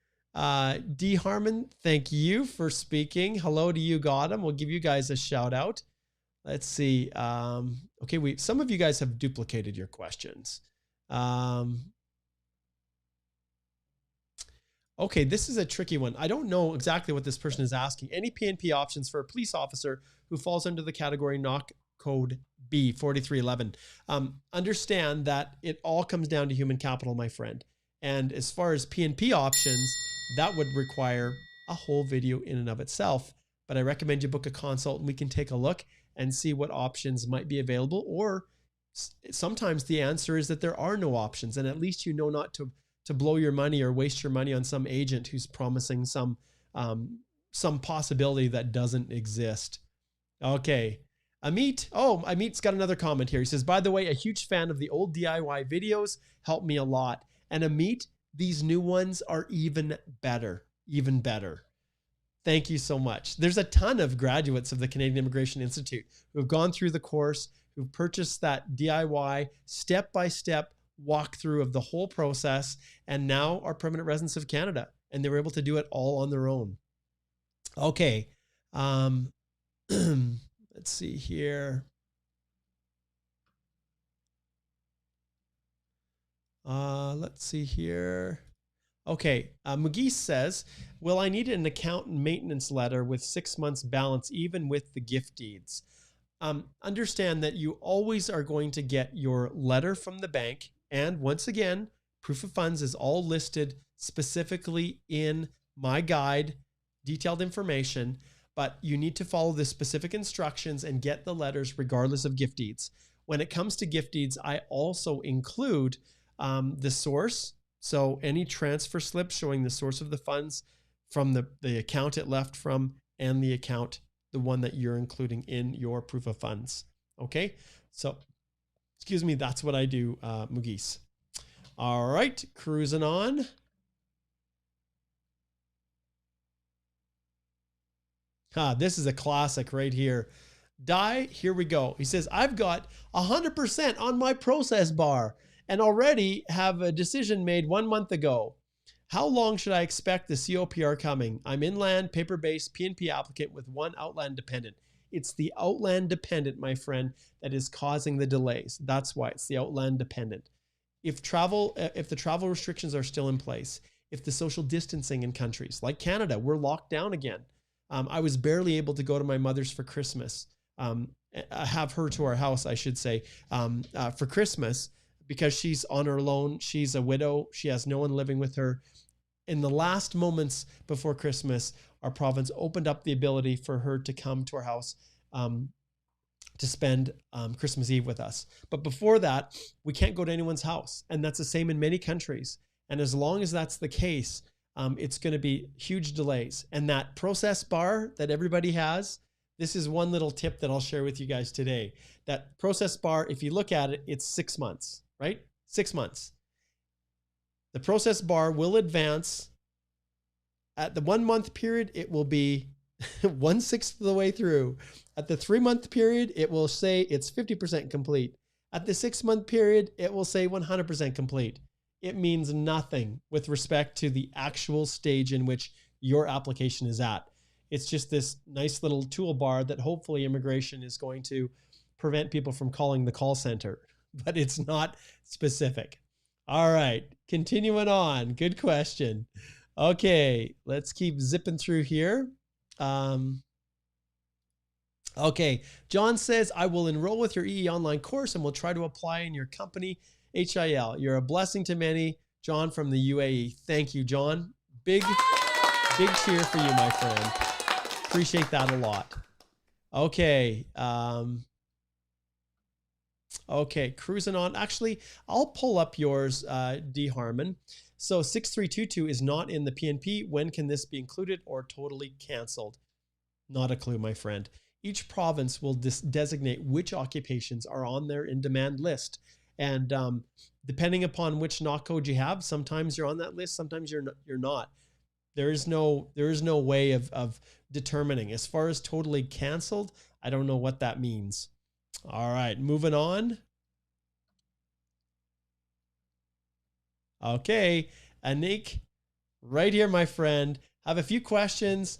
D Harmon, thank you for speaking. Hello to you, Gotham. We'll give you guys a shout out. Let's see. Okay, some of you guys have duplicated your questions. Okay, this is a tricky one. I don't know exactly what this person is asking. Any PNP options for a police officer who falls under the category NOC code B 4311? Understand that it all comes down to human capital, my friend. And as far as PNP options, that would require a whole video in and of itself. But I recommend you book a consult and we can take a look and see what options might be available. Or sometimes the answer is that there are no options, and at least you know not to blow your money or waste your money on some agent who's promising some possibility that doesn't exist. Okay. Amit. Oh, Amit's got another comment here. He says, by the way, a huge fan of the old DIY videos. Helped me a lot. And Amit, these new ones are even better, even better. Thank you so much. There's a ton of graduates of the Canadian Immigration Institute who have gone through the course, who've purchased that DIY step-by-step walkthrough of the whole process, and now are permanent residents of Canada, and they were able to do it all on their own. Okay. Let's see here. Let's see here. Okay. McGee says, will I need an account and maintenance letter with 6 months balance, even with the gift deeds? Understand that you always are going to get your letter from the bank. And once again, proof of funds is all listed specifically in my guide, detailed information, but you need to follow the specific instructions and get the letters regardless of gift deeds. When it comes to gift deeds, I also include the source. So any transfer slip showing the source of the funds from the account it left from and the account, the one that you're including in your proof of funds. Okay. So, excuse me. That's what I do, Mugees. All right. Cruising on. This is a classic right here. Here we go. He says, I've got 100% on my process bar and already have a decision made 1 month ago. How long should I expect the COPR coming? I'm inland, paper-based PNP applicant with one Outland dependent. It's the Outland dependent, my friend, that is causing the delays. That's why it's the Outland dependent. If the travel restrictions are still in place, if the social distancing in countries like Canada, we're locked down again. I was barely able to go to my mother's for Christmas. Have her to our house, I should say, for Christmas, because she's on her own. She's a widow. She has no one living with her. In the last moments before Christmas, our province opened up the ability for her to come to our house to spend Christmas Eve with us. But before that, we can't go to anyone's house. And that's the same in many countries. And as long as that's the case, it's going to be huge delays. And that process bar that everybody has, this is one little tip that I'll share with you guys today. That process bar, if you look at it, it's 6 months, right? 6 months. The process bar will advance. At the 1 month period, it will be 1/6 of the way through. At the 3 month period, it will say it's 50% complete. At the 6 month period, it will say 100% complete. It means nothing with respect to the actual stage in which your application is at. It's just this nice little toolbar that hopefully immigration is going to prevent people from calling the call center, but it's not specific. All right, continuing on. Good question. Okay, let's keep zipping through here. Okay, John says, I will enroll with your EE online course and will try to apply in your company, HIL. You're a blessing to many. John from the UAE. Thank you, John. Big cheer for you, my friend. Appreciate that a lot. Okay. Okay, cruising on. Actually, I'll pull up yours, D. Harmon. So 6322 is not in the PNP. When can this be included or totally canceled? Not a clue, my friend. Each province will designate which occupations are on their in-demand list. And depending upon which knock code you have, sometimes you're on that list, sometimes you're not. There is no way of determining. As far as totally canceled, I don't know what that means. All right, moving on. Okay, Anik, right here, my friend. Have a few questions.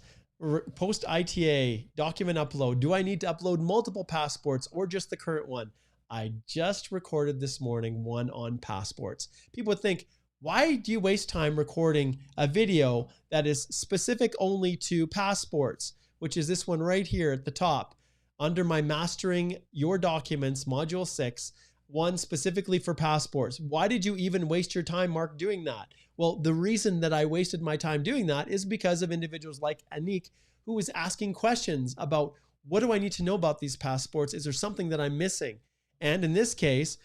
Post ITA, document upload. Do I need to upload multiple passports or just the current one? I just recorded this morning one on passports. People would think, why do you waste time recording a video that is specific only to passports, which is this one right here at the top under my Mastering Your Documents, Module 6, one specifically for passports. Why did you even waste your time, Mark, doing that? Well, the reason that I wasted my time doing that is because of individuals like Anik, who was asking questions about, what do I need to know about these passports? Is there something that I'm missing? And in this case,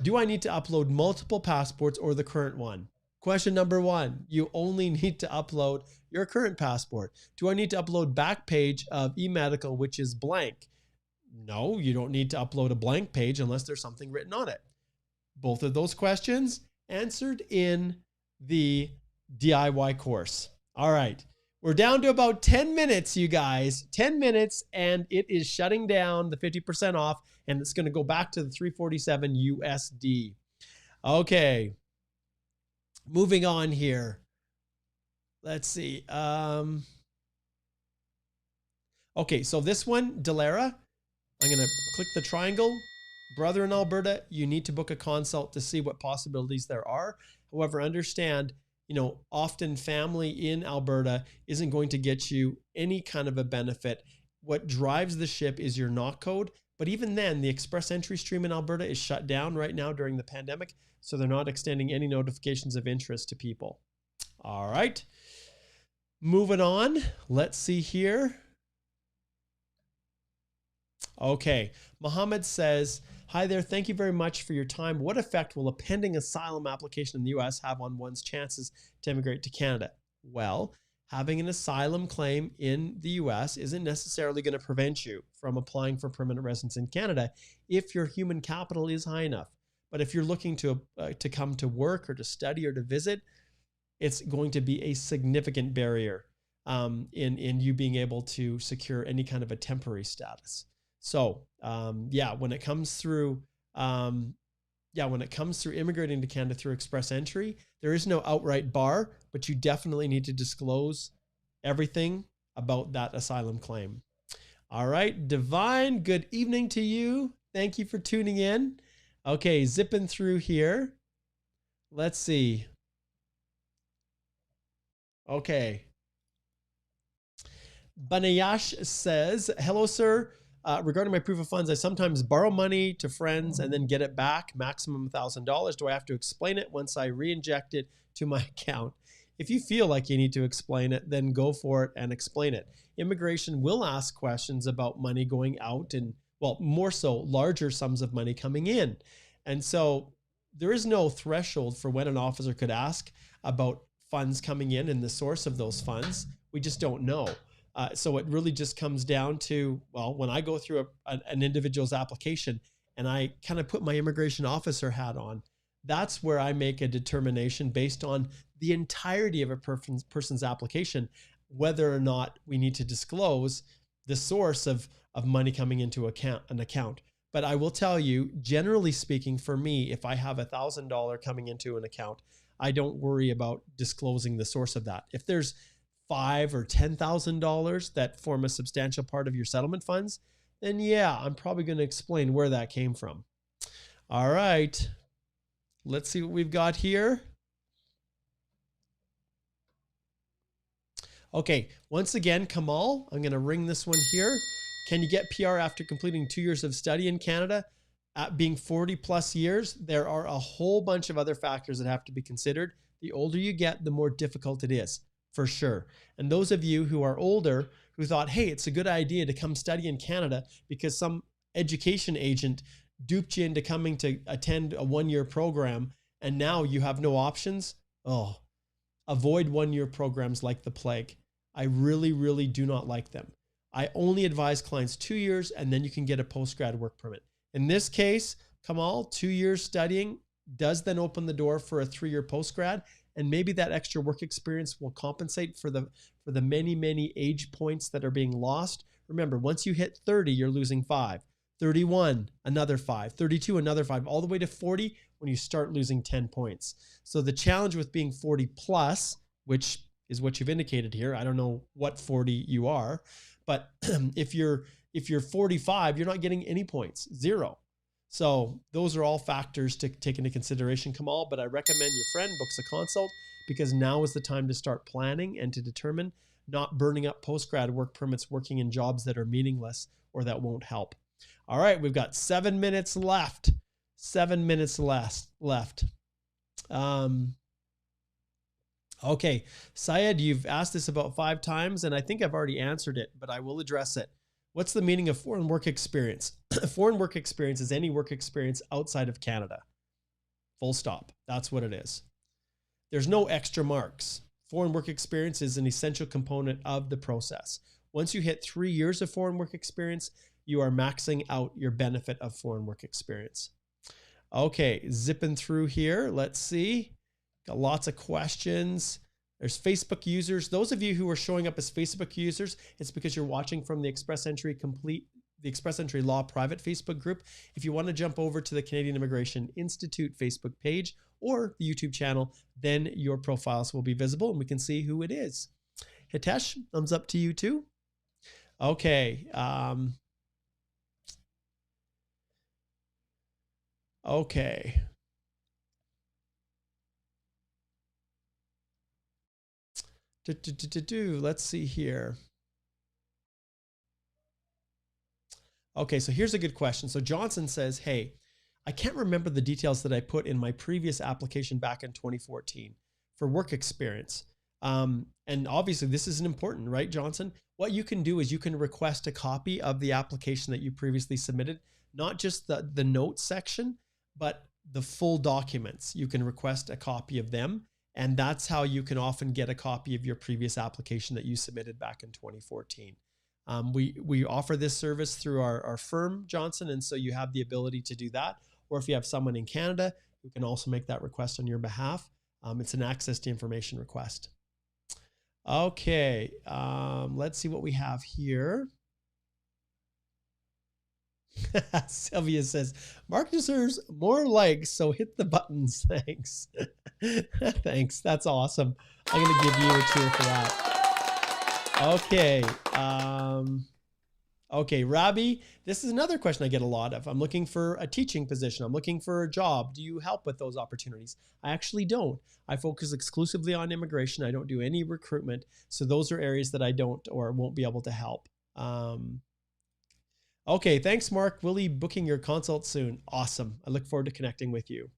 do I need to upload multiple passports or the current one? Question number one, you only need to upload your current passport. Do I need to upload back page of eMedical, which is blank? No, you don't need to upload a blank page unless there's something written on it. Both of those questions answered in the DIY course. All right, we're down to about 10 minutes, you guys. 10 minutes, and it is shutting down the 50% off, and it's going to go back to the 347 USD. Okay, moving on here. Let's see. Okay, so this one, Delara, I'm going to click the triangle. Brother in Alberta, you need to book a consult to see what possibilities there are. However, understand, often family in Alberta isn't going to get you any kind of a benefit. What drives the ship is your knock code. But even then, the express entry stream in Alberta is shut down right now during the pandemic. So they're not extending any notifications of interest to people. All right. Moving on. Let's see here. Okay. Mohammed says, hi there. Thank you very much for your time. What effect will a pending asylum application in the US have on one's chances to immigrate to Canada? Well, having an asylum claim in the US isn't necessarily going to prevent you from applying for permanent residence in Canada if your human capital is high enough. But if you're looking to come to work or to study or to visit, it's going to be a significant barrier in you being able to secure any kind of a temporary status. So yeah, when it comes through immigrating to Canada through express entry, there is no outright bar, but you definitely need to disclose everything about that asylum claim. All right, Divine, good evening to you. Thank you for tuning in. Okay, zipping through here. Let's see. Okay. Banayash says, hello, sir. Regarding my proof of funds, I sometimes borrow money to friends and then get it back, maximum $1,000. Do I have to explain it once I re-inject it to my account? If you feel like you need to explain it, then go for it and explain it. Immigration will ask questions about money going out and, well, more so larger sums of money coming in. And so there is no threshold for when an officer could ask about funds coming in and the source of those funds. We just don't know. So it really just comes down to, well, when I go through an individual's application and I kind of put my immigration officer hat on, that's where I make a determination based on the entirety of a person's application, whether or not we need to disclose the source of money coming into an account. But I will tell you, generally speaking, for me, if I have $1,000 coming into an account, I don't worry about disclosing the source of that. If there's $5,000 or $10,000 that form a substantial part of your settlement funds, then yeah, I'm probably going to explain where that came from. All right, let's see what we've got here. Okay, once again, Kamal, I'm going to ring this one here. Can you get PR after completing 2 years of study in Canada? At being 40 plus years, there are a whole bunch of other factors that have to be considered. The older you get, the more difficult it is, for sure. And those of you who are older, who thought, hey, it's a good idea to come study in Canada because some education agent duped you into coming to attend a one-year program, and now you have no options. Oh, avoid one-year programs like the plague. I really, really do not like them. I only advise clients 2 years, and then you can get a post-grad work permit. In this case, Kamal, 2 years studying does then open the door for a 3-year post-grad, and maybe that extra work experience will compensate for the many, many age points that are being lost. Remember, once you hit 30, you're losing 5. 31, another 5. 32, another 5. All the way to 40 when you start losing 10 points. So the challenge with being 40 plus, which is what you've indicated here, I don't know what 40 you are, but if you're 45, you're not getting any points, 0. So those are all factors to take into consideration, Kamal, but I recommend your friend books a consult because now is the time to start planning and to determine not burning up post-grad work permits working in jobs that are meaningless or that won't help. All right, we've got 7 minutes left. 7 minutes left. Okay, Syed, you've asked this about 5 times, and I think I've already answered it, but I will address it. What's the meaning of foreign work experience? Foreign work experience is any work experience outside of Canada. Full stop. That's what it is. There's no extra marks. Foreign work experience is an essential component of the process. Once you hit 3 years of foreign work experience, you are maxing out your benefit of foreign work experience. Okay, zipping through here. Let's see. Got lots of questions. There's Facebook users. Those of you who are showing up as Facebook users, it's because you're watching from the Express Entry Law private Facebook group. If you want to jump over to the Canadian Immigration Institute Facebook page or the YouTube channel, then your profiles will be visible and we can see who it is. Hitesh, thumbs up to you too. Okay. Okay. Let's see here. Okay, so here's a good question. So Johnson says, hey, I can't remember the details that I put in my previous application back in 2014 for work experience. And obviously this isn't important, right, Johnson? What you can do is you can request a copy of the application that you previously submitted, not just the notes section, but the full documents. You can request a copy of them. And that's how you can often get a copy of your previous application that you submitted back in 2014. We offer this service through our firm, Johnson, and so you have the ability to do that. Or if you have someone in Canada who can also make that request on your behalf, it's an access to information request. Okay, let's see what we have here. Sylvia says, Mark deserves more likes, so hit the buttons. Thanks. Thanks. That's awesome. I'm going to give you a cheer for that. Okay. Okay, Robbie, this is another question I get a lot of. I'm looking for a teaching position. I'm looking for a job. Do you help with those opportunities? I actually don't. I focus exclusively on immigration. I don't do any recruitment. So those are areas that I don't or won't be able to help. Okay, thanks, Mark. We'll be booking your consult soon. Awesome. I look forward to connecting with you.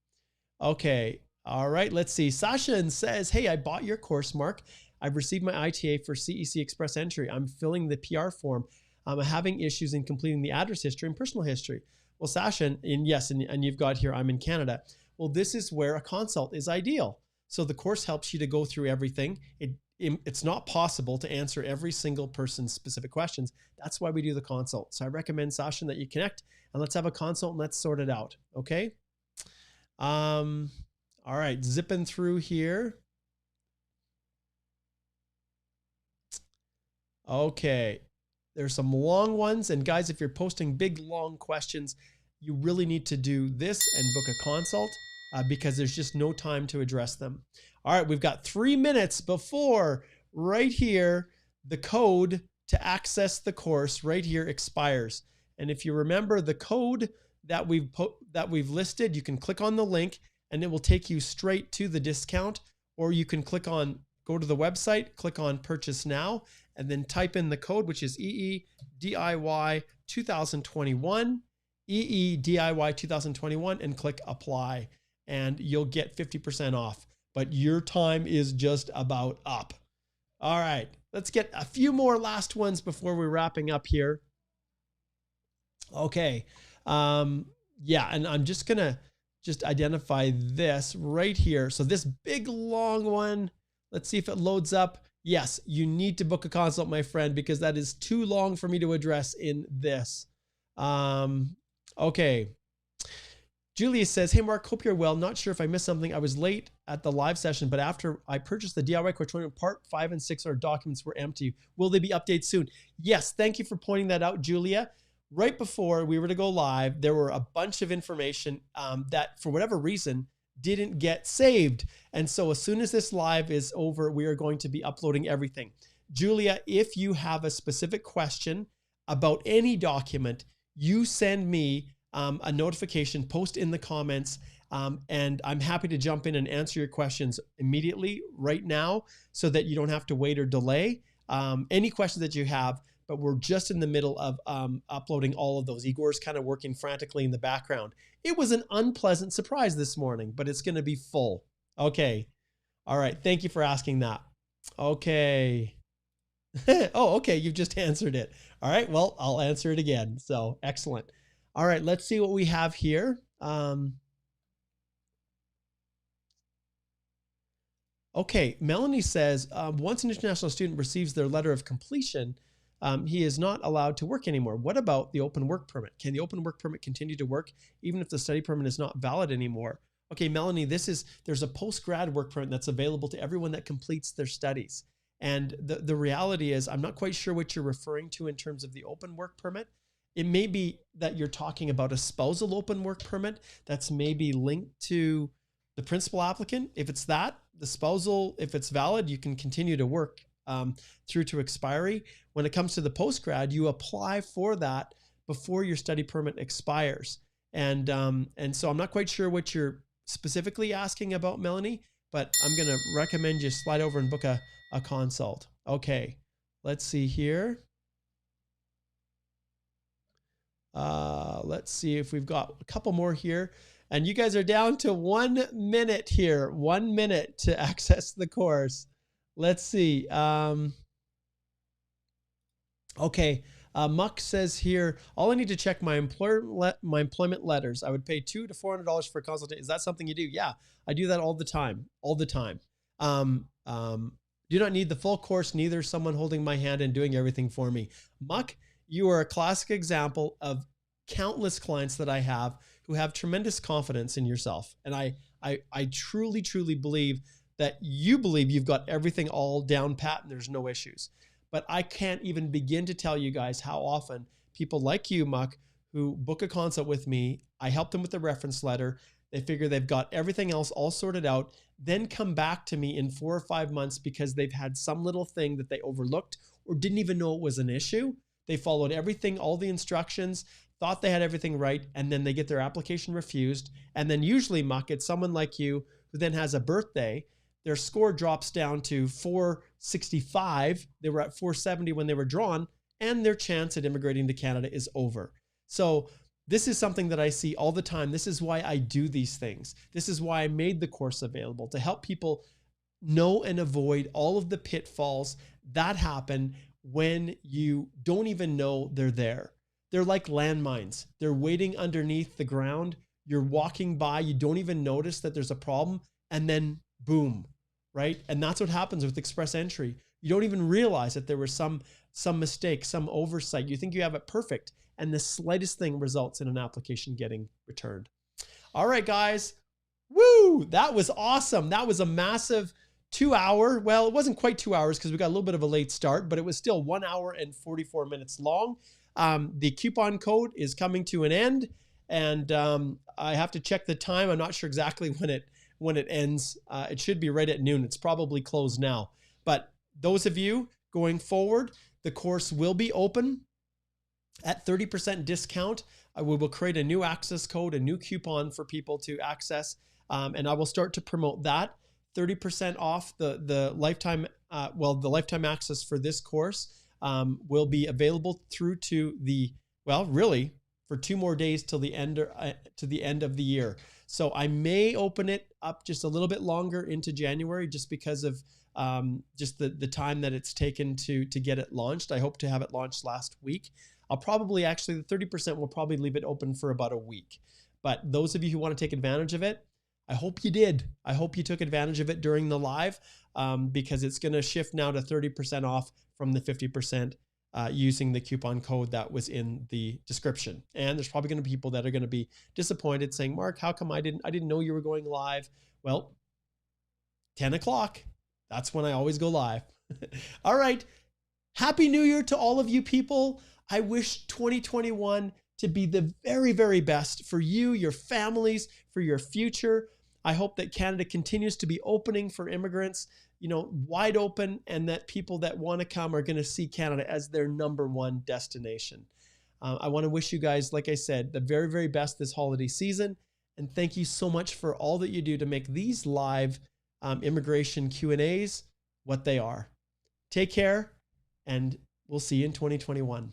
Okay, all right, let's see. Sasha says, hey, I bought your course, Mark. I've received my ITA for CEC Express Entry. I'm filling the PR form. I'm having issues in completing the address history and personal history. Well, Sasha, and yes, and you've got here, I'm in Canada. Well, this is where a consult is ideal. So the course helps you to go through everything. it's not possible to answer every single person's specific questions. That's why we do the consult. So I recommend, Sasha, that you connect and let's have a consult and let's sort it out. Okay. All right. Zipping through here. Okay. There's some long ones. And guys, if you're posting big, long questions, you really need to do this and book a consult because there's just no time to address them. All right, we've got 3 minutes before right here, the code to access the course right here expires. And if you remember the code that we've listed, you can click on the link and it will take you straight to the discount, or you can go to the website, click on purchase now, and then type in the code, which is EEDIY 2021, EEDIY 2021, and click apply, and you'll get 50% off. But your time is just about up. All right, let's get a few more last ones before we're wrapping up here. Okay, yeah, and I'm just gonna identify this right here. So this big long one, let's see if it loads up. Yes, you need to book a consult, my friend, because that is too long for me to address in this. Okay. Julia says, hey, Mark, hope you're well. Not sure if I missed something. I was late at the live session, but after I purchased the DIY Course 20, part 5 and 6 our documents were empty. Will they be updated soon? Yes, thank you for pointing that out, Julia. Right before we were to go live, there were a bunch of information that, for whatever reason, didn't get saved. And so as soon as this live is over, we are going to be uploading everything. Julia, if you have a specific question about any document, you send me a notification, post in the comments, and I'm happy to jump in and answer your questions immediately right now so that you don't have to wait or delay any questions that you have. But we're just in the middle of uploading all of those. Igor's kind of working frantically in the background. It was an unpleasant surprise this morning, but it's going to be full. Okay. All right. Thank you for asking that. Okay. Oh, okay. You've just answered it. All right. Well, I'll answer it again. So excellent. All right. Let's see what we have here. Okay. Melanie says, once an international student receives their letter of completion, he is not allowed to work anymore. What about the open work permit? Can the open work permit continue to work even if the study permit is not valid anymore? Okay, Melanie, there's a post-grad work permit that's available to everyone that completes their studies. And the reality is, I'm not quite sure what you're referring to in terms of the open work permit. It may be that you're talking about a spousal open work permit that's maybe linked to the principal applicant. If it's that, the spousal, if it's valid, you can continue to work through to expiry. When it comes to the postgrad, you apply for that before your study permit expires. And so I'm not quite sure what you're specifically asking about, Melanie, but I'm going to recommend you slide over and book a consult. Okay, let's see here. Let's see if we've got a couple more here. And you guys are down to 1 minute here, 1 minute to access the course. Let's see. Okay. Muck says here, all I need to check my employment letters. I would pay $200 to $400 for a consultation. Is that something you do? Yeah, I do that all the time. All the time. Do not need the full course, neither someone holding my hand and doing everything for me. Muck, you are a classic example of countless clients that I have who have tremendous confidence in yourself. And I truly, truly believe that you believe you've got everything all down pat and there's no issues. But I can't even begin to tell you guys how often people like you, Muck, who book a consult with me, I help them with the reference letter. They figure they've got everything else all sorted out, then come back to me in 4 or 5 months because they've had some little thing that they overlooked or didn't even know it was an issue. They followed everything, all the instructions, thought they had everything right, and then they get their application refused. And then usually, Muck, it's someone like you who then has a birthday. Their score drops down to 465. They were at 470 when they were drawn, and their chance at immigrating to Canada is over. So this is something that I see all the time. This is why I do these things. This is why I made the course available, to help people know and avoid all of the pitfalls that happen when you don't even know they're there. They're like landmines. They're waiting underneath the ground. You're walking by, you don't even notice that there's a problem, and then boom, right? And that's what happens with express entry. You don't even realize that there was some mistake, some oversight. You think you have it perfect, and the slightest thing results in an application getting returned. All right, guys. Woo! That was awesome. That was a massive 2 hour. Well, it wasn't quite 2 hours because we got a little bit of a late start, but it was still 1 hour and 44 minutes long. The coupon code is coming to an end, and I have to check the time. I'm not sure exactly when it ends. It should be right at noon. It's probably closed now. But those of you going forward, the course will be open at 30% discount. We will create a new access code, a new coupon for people to access, and I will start to promote that. 30% off the lifetime, the lifetime access for this course will be available through to really for 2 more days till the end of the year. So I may open it up just a little bit longer into January, just because of just the time that it's taken to get it launched. I hope to have it launched last week. I'll probably actually, the 30% will probably leave it open for about a week. But those of you who want to take advantage of it, I hope you did. I hope you took advantage of it during the live, because it's going to shift now to 30% off from the 50% using the coupon code that was in the description. And there's probably going to be people that are going to be disappointed saying, Mark, how come I didn't know you were going live? Well, 10 o'clock, that's when I always go live. All right. Happy New Year to all of you people. I wish 2021 to be the very, very best for you, your families, for your future. I hope that Canada continues to be opening for immigrants, wide open, and that people that want to come are going to see Canada as their #1 destination. I want to wish you guys, like I said, the very, very best this holiday season. And thank you so much for all that you do to make these live immigration Q&As what they are. Take care, and we'll see you in 2021.